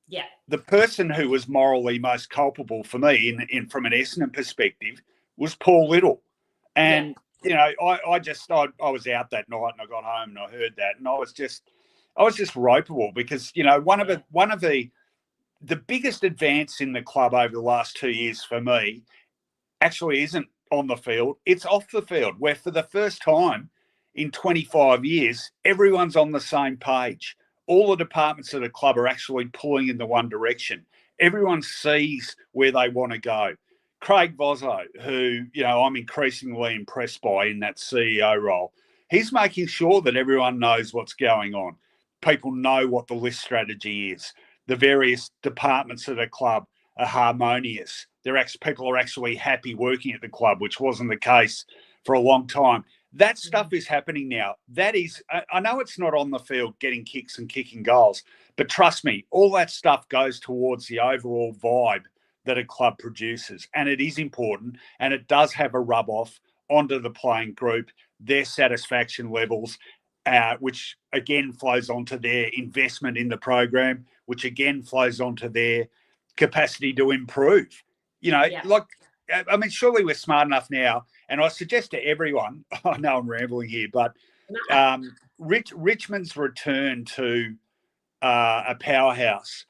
Yeah. The person who was morally most culpable for me in from an Essendon perspective was Paul Little. And, you know, I was out that night and I got home and I heard that and I was just ropeable because, you know, one of the biggest advance in the club over the last 2 years for me actually isn't on the field. It's off the field, where for the first time in 25 years, everyone's on the same page. All the departments of the club are actually pulling in the one direction. Everyone sees where they want to go. Craig Vozzo, who, you know, I'm increasingly impressed by in that CEO role, he's making sure that everyone knows what's going on. People know what the list strategy is. The various departments of the club are harmonious. People are actually happy working at the club, which wasn't the case for a long time. That stuff is happening now. That is, I know it's not on the field getting kicks and kicking goals, but trust me, all that stuff goes towards the overall vibe that a club produces. And it is important, and it does have a rub-off onto the playing group, their satisfaction levels, which again flows onto their investment in the program, which again flows onto their capacity to improve. You know, I mean, surely we're smart enough now, and I suggest to everyone, I know I'm rambling here, but Richmond's return to a powerhouse,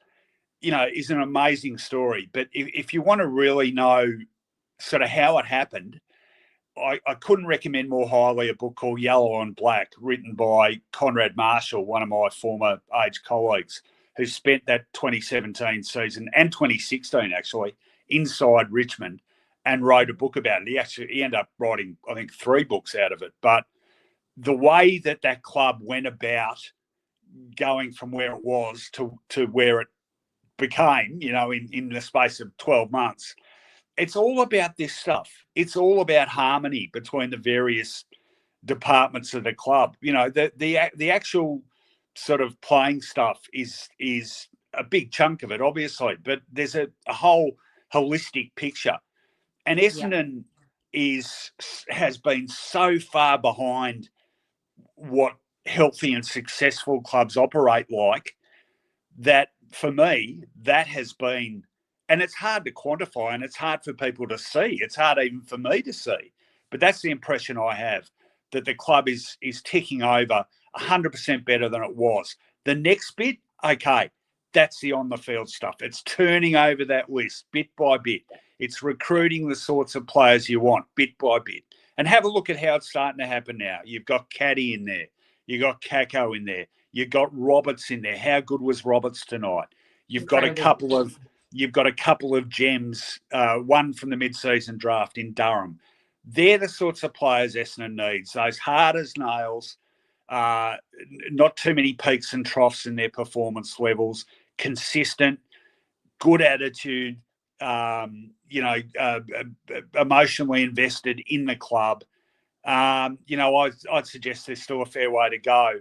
you know, is an amazing story. But if you want to really know sort of how it happened, I couldn't recommend more highly a book called Yellow on Black, written by Conrad Marshall, one of my former age colleagues, who spent that 2017 season and 2016 actually inside Richmond and wrote a book about it. He ended up writing, I think, 3 books out of it. But the way that club went about going from where it was to where it became, you know, in the space of 12 months, it's all about this stuff. It's all about harmony between the various departments of the club. You know, the actual sort of playing stuff is a big chunk of it, obviously, but there's a whole holistic picture. And Essendon has been so far behind what healthy and successful clubs operate like that for me, that has been, and it's hard to quantify and it's hard for people to see. It's hard even for me to see. But that's the impression I have, that the club is ticking over 100% better than it was. The next bit, okay, that's the on-the-field stuff. It's turning over that list bit by bit. It's recruiting the sorts of players you want bit by bit. And have a look at how it's starting to happen now. You've got Caddy in there. You've got Kako in there. You've got Roberts in there. How good was Roberts tonight? You've got a couple of gems, one from the mid-season draft in Durham. They're the sorts of players Essendon needs. Those hard as nails, not too many peaks and troughs in their performance levels, consistent, good attitude, emotionally invested in the club. I'd suggest there's still a fair way to go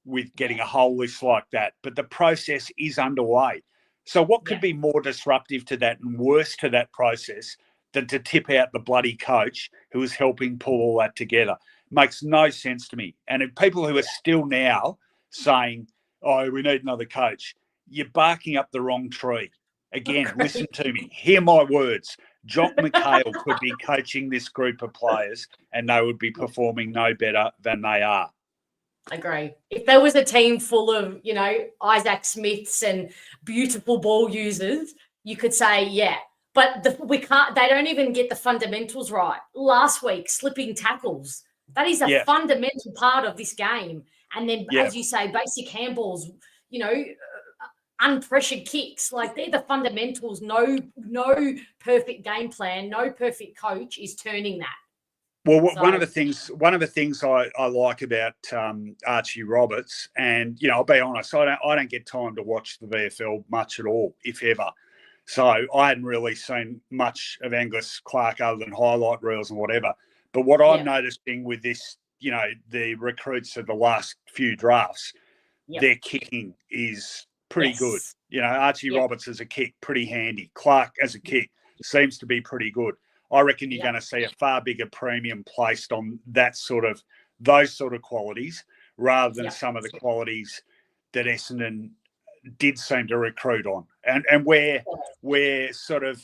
with getting a whole list like that. But the process is underway. So what could be more disruptive to that and worse to that process than to tip out the bloody coach who is helping pull all that together? Makes no sense to me. And if people who are still now saying, oh, we need another coach, you're barking up the wrong tree. Again, listen to me. Hear my words. Jock McHale could be coaching this group of players and they would be performing no better than they are. Agree. If there was a team full of, Isaac Smiths and beautiful ball users, you could say, yeah. But they don't even get the fundamentals right. Last week, slipping tackles. That is a fundamental part of this game. And then, as you say, basic handballs, unpressured kicks, like they're the fundamentals. No perfect game plan, no perfect coach is turning that. Well, one of the things I like about Archie Roberts, and I'll be honest, I don't get time to watch the VFL much at all, if ever. So I hadn't really seen much of Angus Clark other than highlight reels and whatever. But what I'm noticing with this, the recruits of the last few drafts, their kicking is pretty good. Archie Roberts as a kick, pretty handy. Clark as a kick seems to be pretty good. I reckon you're going to see a far bigger premium placed on those sort of qualities rather than some of the qualities that Essendon did seem to recruit on. And where sort of,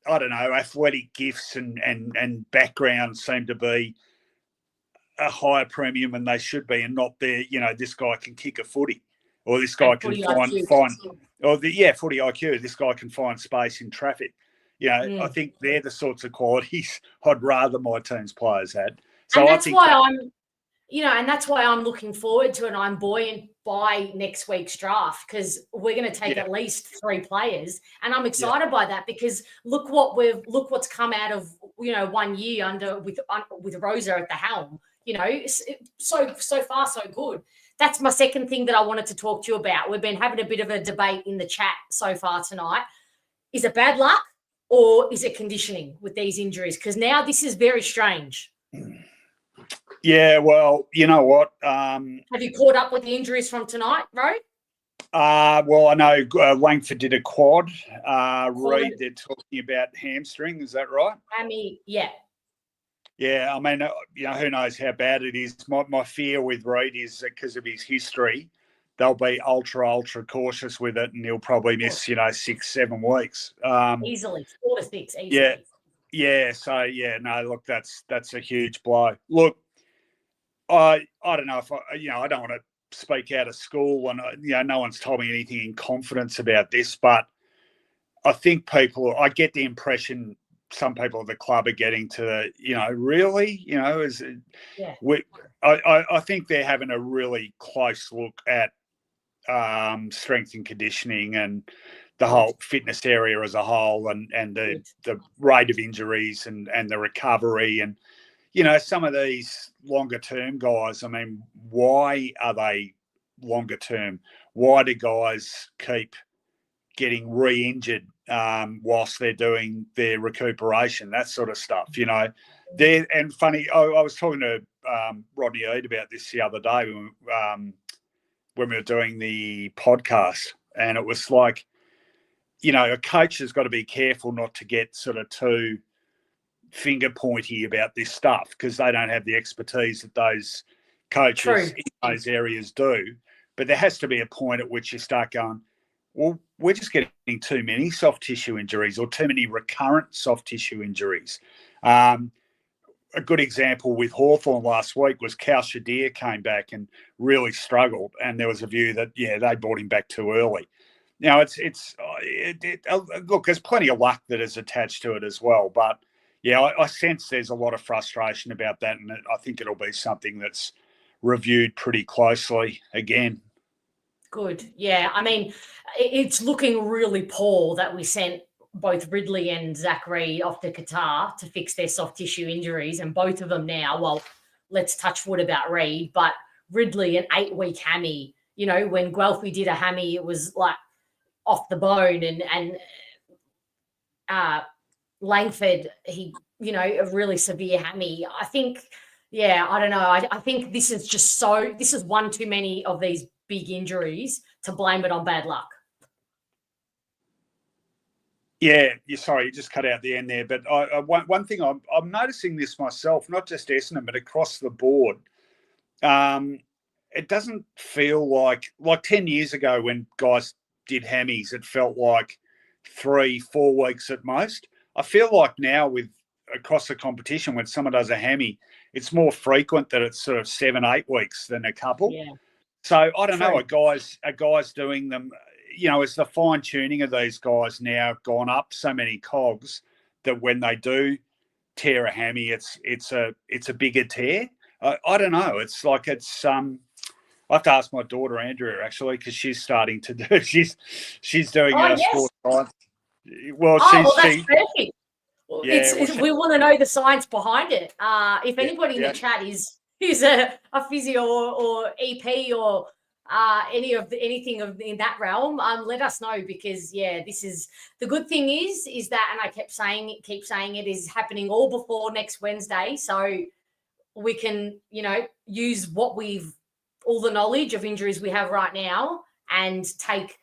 I don't know, athletic gifts and background seem to be a higher premium than they should be, and not there, this guy can kick a footy, or this guy can find footy IQ, this guy can find space in traffic. I think they're the sorts of qualities I'd rather my team's players had. So and that's why I'm looking forward to it. And I'm buoyant by next week's draft because we're going to take at least 3 players, and I'm excited by that because look what's come out of 1 year with Rosa at the helm. So far so good. That's my second thing that I wanted to talk to you about. We've been having a bit of a debate in the chat so far tonight. Is it bad luck? Or is it conditioning with these injuries? Because now this is very strange. Yeah, well, you know what? Have you caught up with the injuries from tonight, Ro? Well, I know Langford did a quad. Reed, they're talking about hamstring. Is that right? Yeah. Yeah, I mean, who knows how bad it is. My fear with Reed is that because of his history, they'll be ultra cautious with it, and he'll probably miss 6-7 weeks easily, 4 to 6 easily. So no, look, that's a huge blow. Look, I don't know if I don't want to speak out of school, and no one's told me anything in confidence about this, but I think I get the impression some people at the club are getting to really I think they're having a really close look at strength and conditioning and the whole fitness area as a whole, and the rate of injuries and the recovery, and some of these longer term guys. I mean, why are they longer term? Why do guys keep getting re-injured whilst they're doing their recuperation? That sort of stuff, And funny, I was talking to Rodney Eade about this the other day when we were doing the podcast, and it was like, a coach has got to be careful not to get sort of too finger pointy about this stuff because they don't have the expertise that those coaches in those areas do. But there has to be a point at which you start going, well, we're just getting too many soft tissue injuries or too many recurrent soft tissue injuries. A good example with Hawthorn last week was Cal Shadir came back and really struggled, and there was a view that, they brought him back too early. Now, look, there's plenty of luck that is attached to it as well, but, I sense there's a lot of frustration about that, and I think it'll be something that's reviewed pretty closely again. Good. Yeah. I mean, it's looking really poor that we sent both Ridley and Zach Reid off to Qatar to fix their soft tissue injuries, and both of them now, well, let's touch wood about Reid, but Ridley, an 8-week hammy, when Guelphy did a hammy, it was like off the bone, and Langford, he, a really severe hammy. I think, I don't know. I think this is one too many of these big injuries to blame it on bad luck. Yeah, sorry, you just cut out the end there. But one thing I'm noticing this myself, not just Essendon, but across the board. It doesn't feel like 10 years ago when guys did hammies, it felt like 3-4 weeks at most. I feel like now with across the competition, when someone does a hammy, it's more frequent that it's sort of 7-8 weeks than a couple. Yeah. So I don't know, are guys doing them. It's the fine tuning of these guys now gone up so many cogs that when they do tear a hammy, it's a bigger tear. I don't know. It's like I have to ask my daughter Andrea actually, because she's starting to do. She's doing sports science. Well, that's perfect. Yeah, we want to know the science behind it. If anybody in the chat is a physio or EP or anything in that realm, let us know, because this is the good thing is that, and I keep saying it is happening all before next Wednesday, so we can use all the knowledge of injuries we have right now and take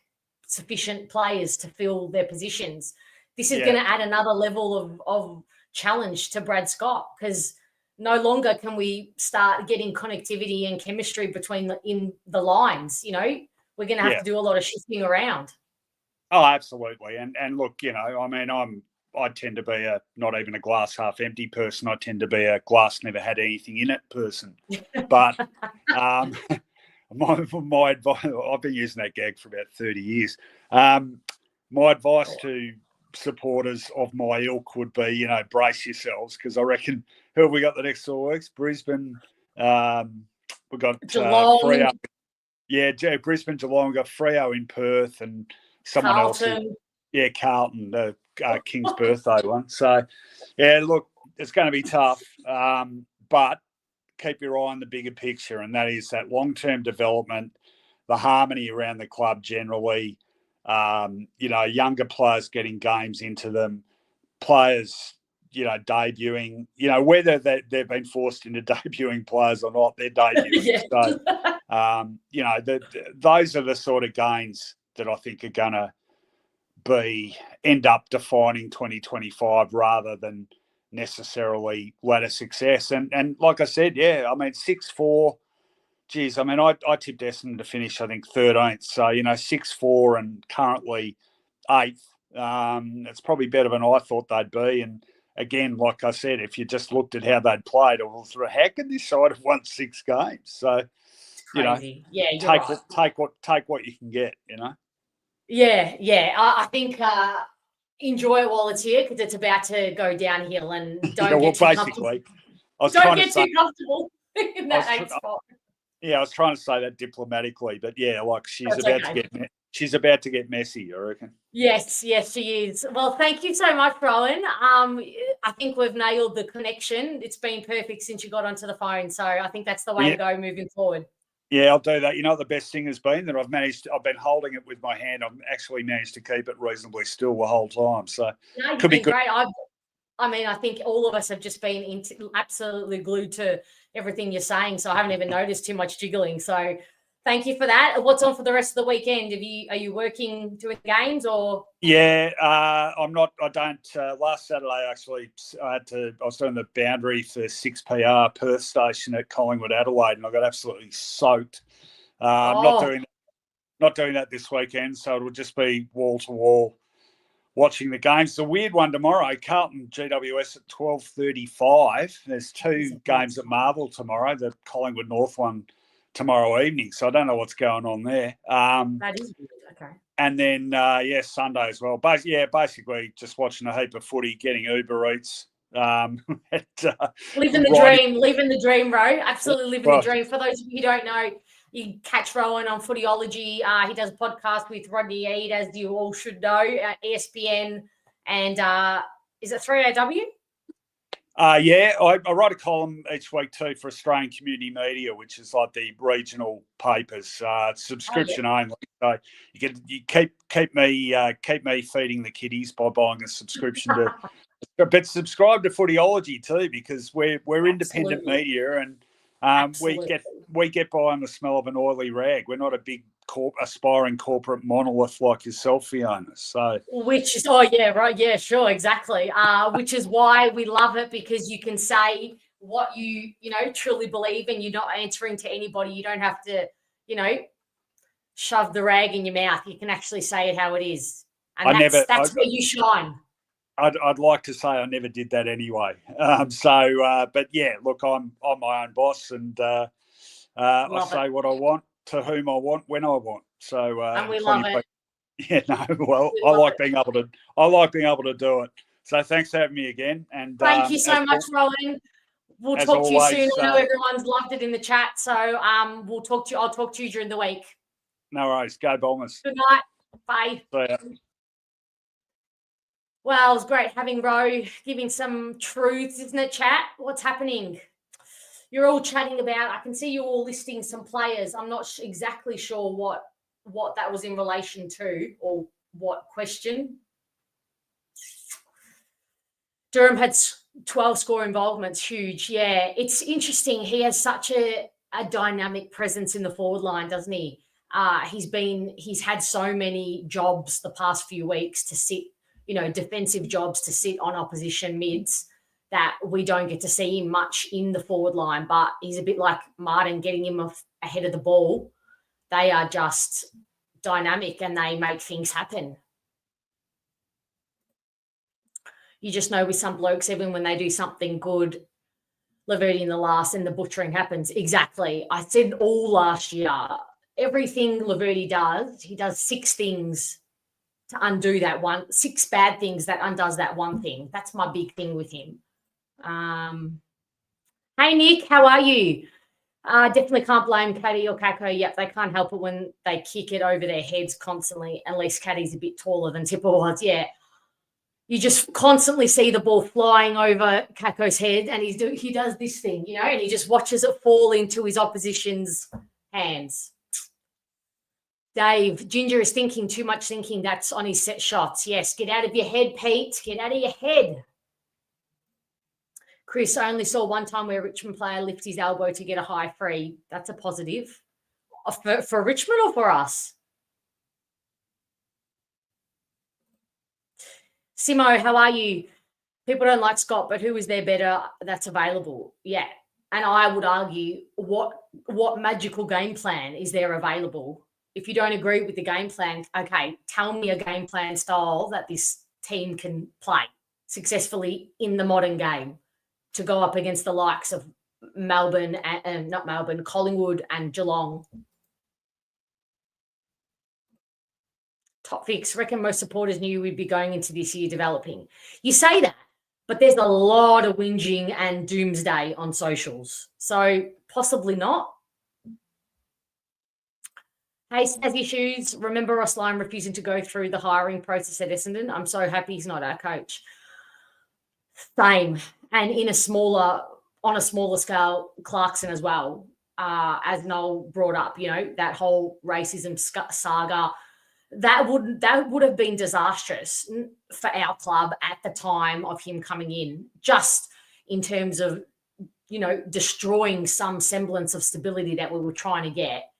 sufficient players to fill their positions. This is going to add another level of challenge to Brad Scott, because no longer can we start getting connectivity and chemistry between in the lines. We're going to have to do a lot of shifting around. Oh, absolutely. And look, I tend to be not even a glass half empty person. I tend to be a glass never had anything in it person. But my advice, I've been using that gag for about 30 years. My advice to supporters of my ilk would be, brace yourselves, because I reckon, who have we got the next 4 weeks? Brisbane. We've got Geelong. Freo. Brisbane, Geelong. We've got Freo in Perth and someone Carlton. else. Carlton, the King's birthday one. So, look, it's going to be tough, but keep your eye on the bigger picture, and that is that long-term development, the harmony around the club generally, younger players getting games into them, players, debuting, whether they've been forced into debuting players or not, they're debuting. So, those are the sort of gains that I think are going to end up defining 2025 rather than necessarily ladder success. And like I said, 6-4. Geez, I tipped Essendon to finish, I think, 13th. So, 6-4 and currently 8th. It's probably better than I thought they'd be. And again, like I said, if you just looked at how they'd played, how can this side have won 6 games? So, take what you can get, I think enjoy it while it's here, because it's about to go downhill, and don't get too comfortable. Don't get too comfortable in that 8th spot. Yeah, I was trying to say that diplomatically, but she's about to get messy, I reckon. Yes, she is. Well, thank you so much, Rowan. I think we've nailed the connection. It's been perfect since you got onto the phone, so I think that's the way to go moving forward. Yeah, I'll do that. What the best thing has been that I've been holding it with my hand. I've actually managed to keep it reasonably still the whole time. So could be great. I think all of us have just been absolutely glued to everything you're saying, so I haven't even noticed too much jiggling. So thank you for that. What's on for the rest of the weekend? Are you working, doing games, or? Yeah, I'm not. I don't. Last Saturday, actually, I was doing the boundary for 6PR Perth station at Collingwood, Adelaide, and I got absolutely soaked. I'm not doing. not doing that this weekend, so it'll just be wall to wall watching the games. The weird one tomorrow, Carlton GWS at 12:35. There's two games at Marvel tomorrow. The Collingwood North one tomorrow evening. So I don't know what's going on there. That is weird. Okay. And then Sunday as well. But basically just watching a heap of footy, getting Uber Eats. Living the dream, Ro. Absolutely living the dream. For those of you who don't know, you catch Rowan on Footyology. He does a podcast with Rodney Eade, as you all should know, ESPN. And is it 3AW? I write a column each week too for Australian Community Media, which is like the regional papers. Subscription only. So you keep me feeding the kiddies by buying a subscription to. But subscribe to Footyology too, because we're independent media, and we get by on the smell of an oily rag. We're not a big aspiring corporate monolith like yourself, Fiona. So which is exactly. Which is why we love it, because you can say what you truly believe, and you're not answering to anybody. You don't have to shove the rag in your mouth. You can actually say it how it is, and that's where you shine. I'd like to say I never did that anyway. But yeah, look, I'm my own boss, and I say what I want to whom I want when I want. So and we love it. Yeah, no, well, I like being able to do it. So thanks for having me again. And thank you so much, Rowan. We'll talk to you soon. I know everyone's loved it in the chat, so we'll talk to you. I'll talk to you during the week. No worries. Go Bombers. Good night. Bye. See ya. Well, it was great having Ro giving some truths, isn't it, chat? What's happening? You're all chatting about, I can see you all listing some players. I'm not exactly sure what that was in relation to, or what question. Durham had 12 score involvements, huge. Yeah, it's interesting. He has such a dynamic presence in the forward line, doesn't he? He's had so many jobs the past few weeks to sit, defensive jobs to sit on opposition mids, that we don't get to see him much in the forward line. But he's a bit like Martin, getting him ahead of the ball. They are just dynamic and they make things happen. You just know with some blokes, even when they do something good, Laverty in the last and the butchering happens. Exactly. I said all last year, everything Laverty does, he does 6 things to undo that one, 6 bad things that undoes that one thing. That's my big thing with him. Hey, Nick, how are you? Definitely can't blame Caddy or Kako. Yep, they can't help it when they kick it over their heads constantly, unless Caddy's a bit taller than Tipper was. Yeah. You just constantly see the ball flying over Kako's head, and he does this thing, and he just watches it fall into his opposition's hands. Dave, Ginger is thinking too much thinking. That's on his set shots. Yes, get out of your head, Pete. Get out of your head. Chris, I only saw one time where a Richmond player lifts his elbow to get a high free. That's a positive. For Richmond or for us? Simo, how are you? People don't like Scott, but who is there better that's available? Yeah. And I would argue, what magical game plan is there available? If you don't agree with the game plan, okay, tell me a game plan style that this team can play successfully in the modern game to go up against the likes of Collingwood and Geelong. Top fix. Reckon most supporters knew we'd be going into this year developing. You say that, but there's a lot of whinging and doomsday on socials. So possibly not. Hey, Snazzy Shoes, remember Ross Lyon refusing to go through the hiring process at Essendon? I'm so happy he's not our coach. Same. And on a smaller scale, Clarkson as well, as Noel brought up, that whole racism saga, that would have been disastrous for our club at the time of him coming in, just in terms of, destroying some semblance of stability that we were trying to get.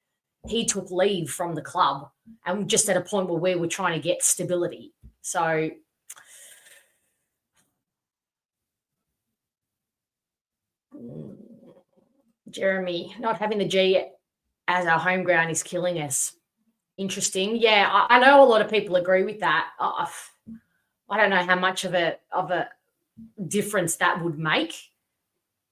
He took leave from the club, and just at a point where we were trying to get stability. So Jeremy, not having the G as our home ground is killing us. Interesting. Yeah, I know a lot of people agree with that. I don't know how much of a difference that would make.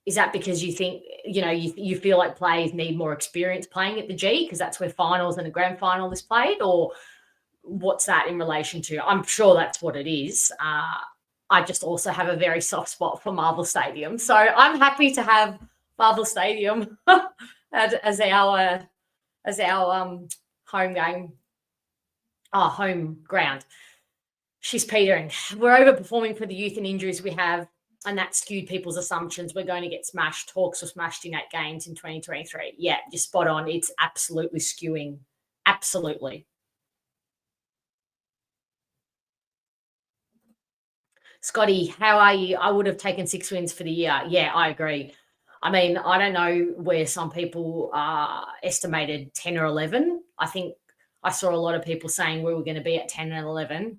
Is that because you think, you feel like players need more experience playing at the G because that's where finals and the grand final is played, or what's that in relation to? I'm sure that's what it is. I just also have a very soft spot for Marvel Stadium, so I'm happy to have Marvel Stadium as our home game, home ground. She's petering. We're overperforming for the youth and injuries we have, and that skewed people's assumptions. We're going to get smashed. Hawks were smashed in 8 games in 2023. Yeah, you're spot on. It's absolutely skewing. Absolutely. Scotty, how are you? I would have taken 6 wins for the year. Yeah, I agree. I mean, I don't know where some people estimated 10 or 11. I think I saw a lot of people saying we were going to be at 10 and 11.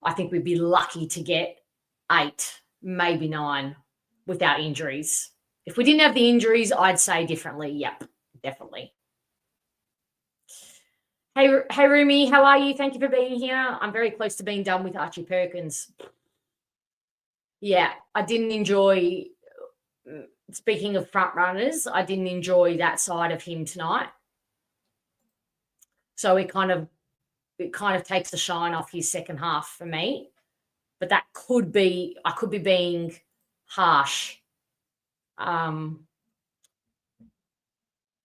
I think we'd be lucky to get 8, maybe 9 without injuries. If we didn't have the injuries, I'd say differently. Yep, definitely. Hey, Rumi, how are you? Thank you for being here. I'm very close to being done with Archie Perkins. Yeah, I didn't enjoy, speaking of front runners, I didn't enjoy that side of him tonight. So it kind of takes the shine off his second half for me. But that could be, I could be being harsh. I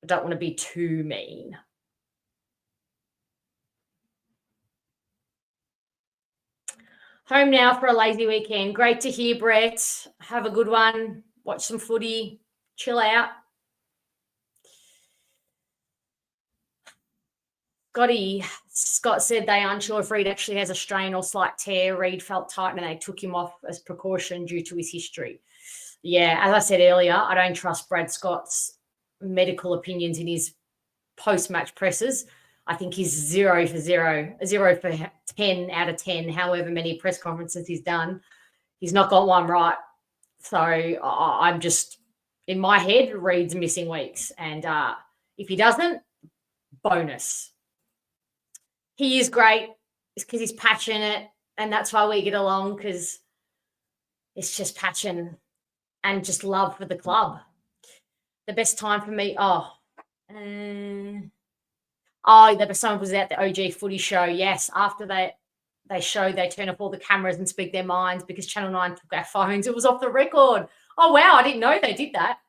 don't want to be too mean. Home now for a lazy weekend. Great to hear, Brett. Have a good one. Watch some footy. Chill out. Scott said they aren't sure if Reid actually has a strain or slight tear. Reid felt tight and they took him off as precaution due to his history. Yeah, as I said earlier, I don't trust Brad Scott's medical opinions in his post-match presses. I think he's 0 for 10 out of 10, however many press conferences he's done. He's not got one right. So I'm just, in my head, Reid's missing weeks. And if he doesn't, bonus. He is great. It's because he's passionate, and that's why we get along, because it's just passion and just love for the club. The best time for me, the best time was at the OG Footy show. Yes, after they turn off all the cameras and speak their minds because Channel 9 took our phones. It was off the record. Oh, wow, I didn't know they did that.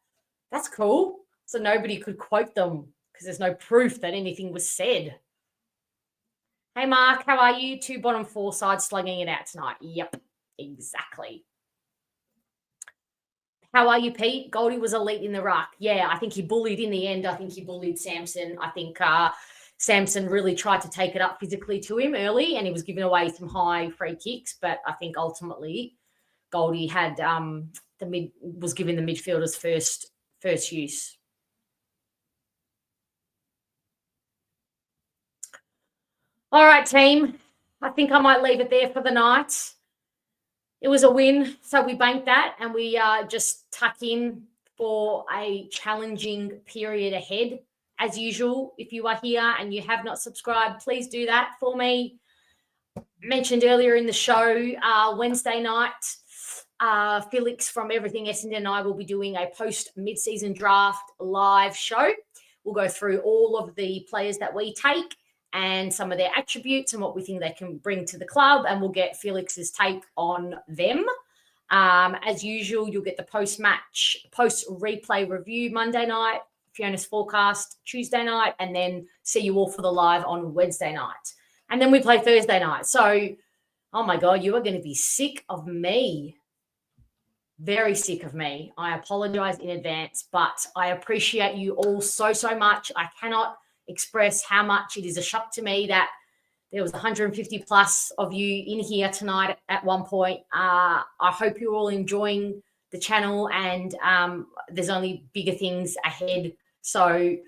That's cool. So nobody could quote them because there's no proof that anything was said. Hey, Mark, how are you? 2 bottom 4 sides slugging it out tonight. Yep, exactly. How are you, Pete? Goldie was elite in the ruck. Yeah, I think he bullied in the end. I think he bullied Samson. I think Samson really tried to take it up physically to him early, and he was giving away some high free kicks. But I think ultimately Goldie had was given the midfielders first use. All right, team. I think I might leave it there for the night. It was a win, so we banked that, and we just tuck in for a challenging period ahead. As usual, if you are here and you have not subscribed, please do that for me. Mentioned earlier in the show, Wednesday night, Felix from Everything Essendon and I will be doing a post-mid-season draft live show. We'll go through all of the players that we take and some of their attributes and what we think they can bring to the club, and we'll get Felix's take on them. As usual, you'll get the post-replay review Monday night, Fiona's forecast Tuesday night, and then see you all for the live on Wednesday night. And then we play Thursday night. So, oh my God, you are going to be sick of me. Very sick of me. I apologize in advance, but I appreciate you all so much. I cannot express how much it is a shock to me that there was 150 plus of you in here tonight at one point. I hope you're all enjoying the channel, and there's only bigger things ahead. So,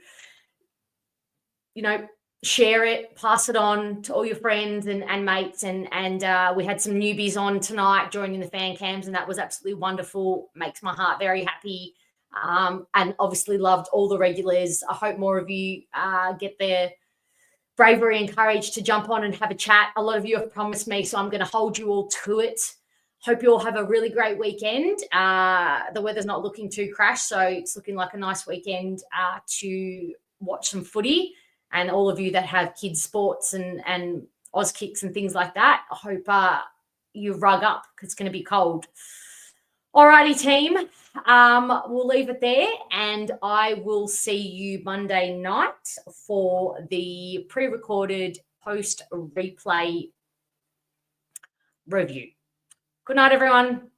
share it, pass it on to all your friends and mates. And we had some newbies on tonight joining the fan cams, and that was absolutely wonderful. Makes my heart very happy. And obviously loved all the regulars. I hope more of you get the bravery and courage to jump on and have a chat. A lot of you have promised me, so I'm going to hold you all to it. Hope you all have a really great weekend. The weather's not looking too crash, so it's looking like a nice weekend to watch some footy. And all of you that have kids sports and Oz kicks and things like that, I hope you rug up because it's going to be cold. Alrighty, team. We'll leave it there, and I will see you Monday night for the pre-recorded post-replay review. Good night, everyone.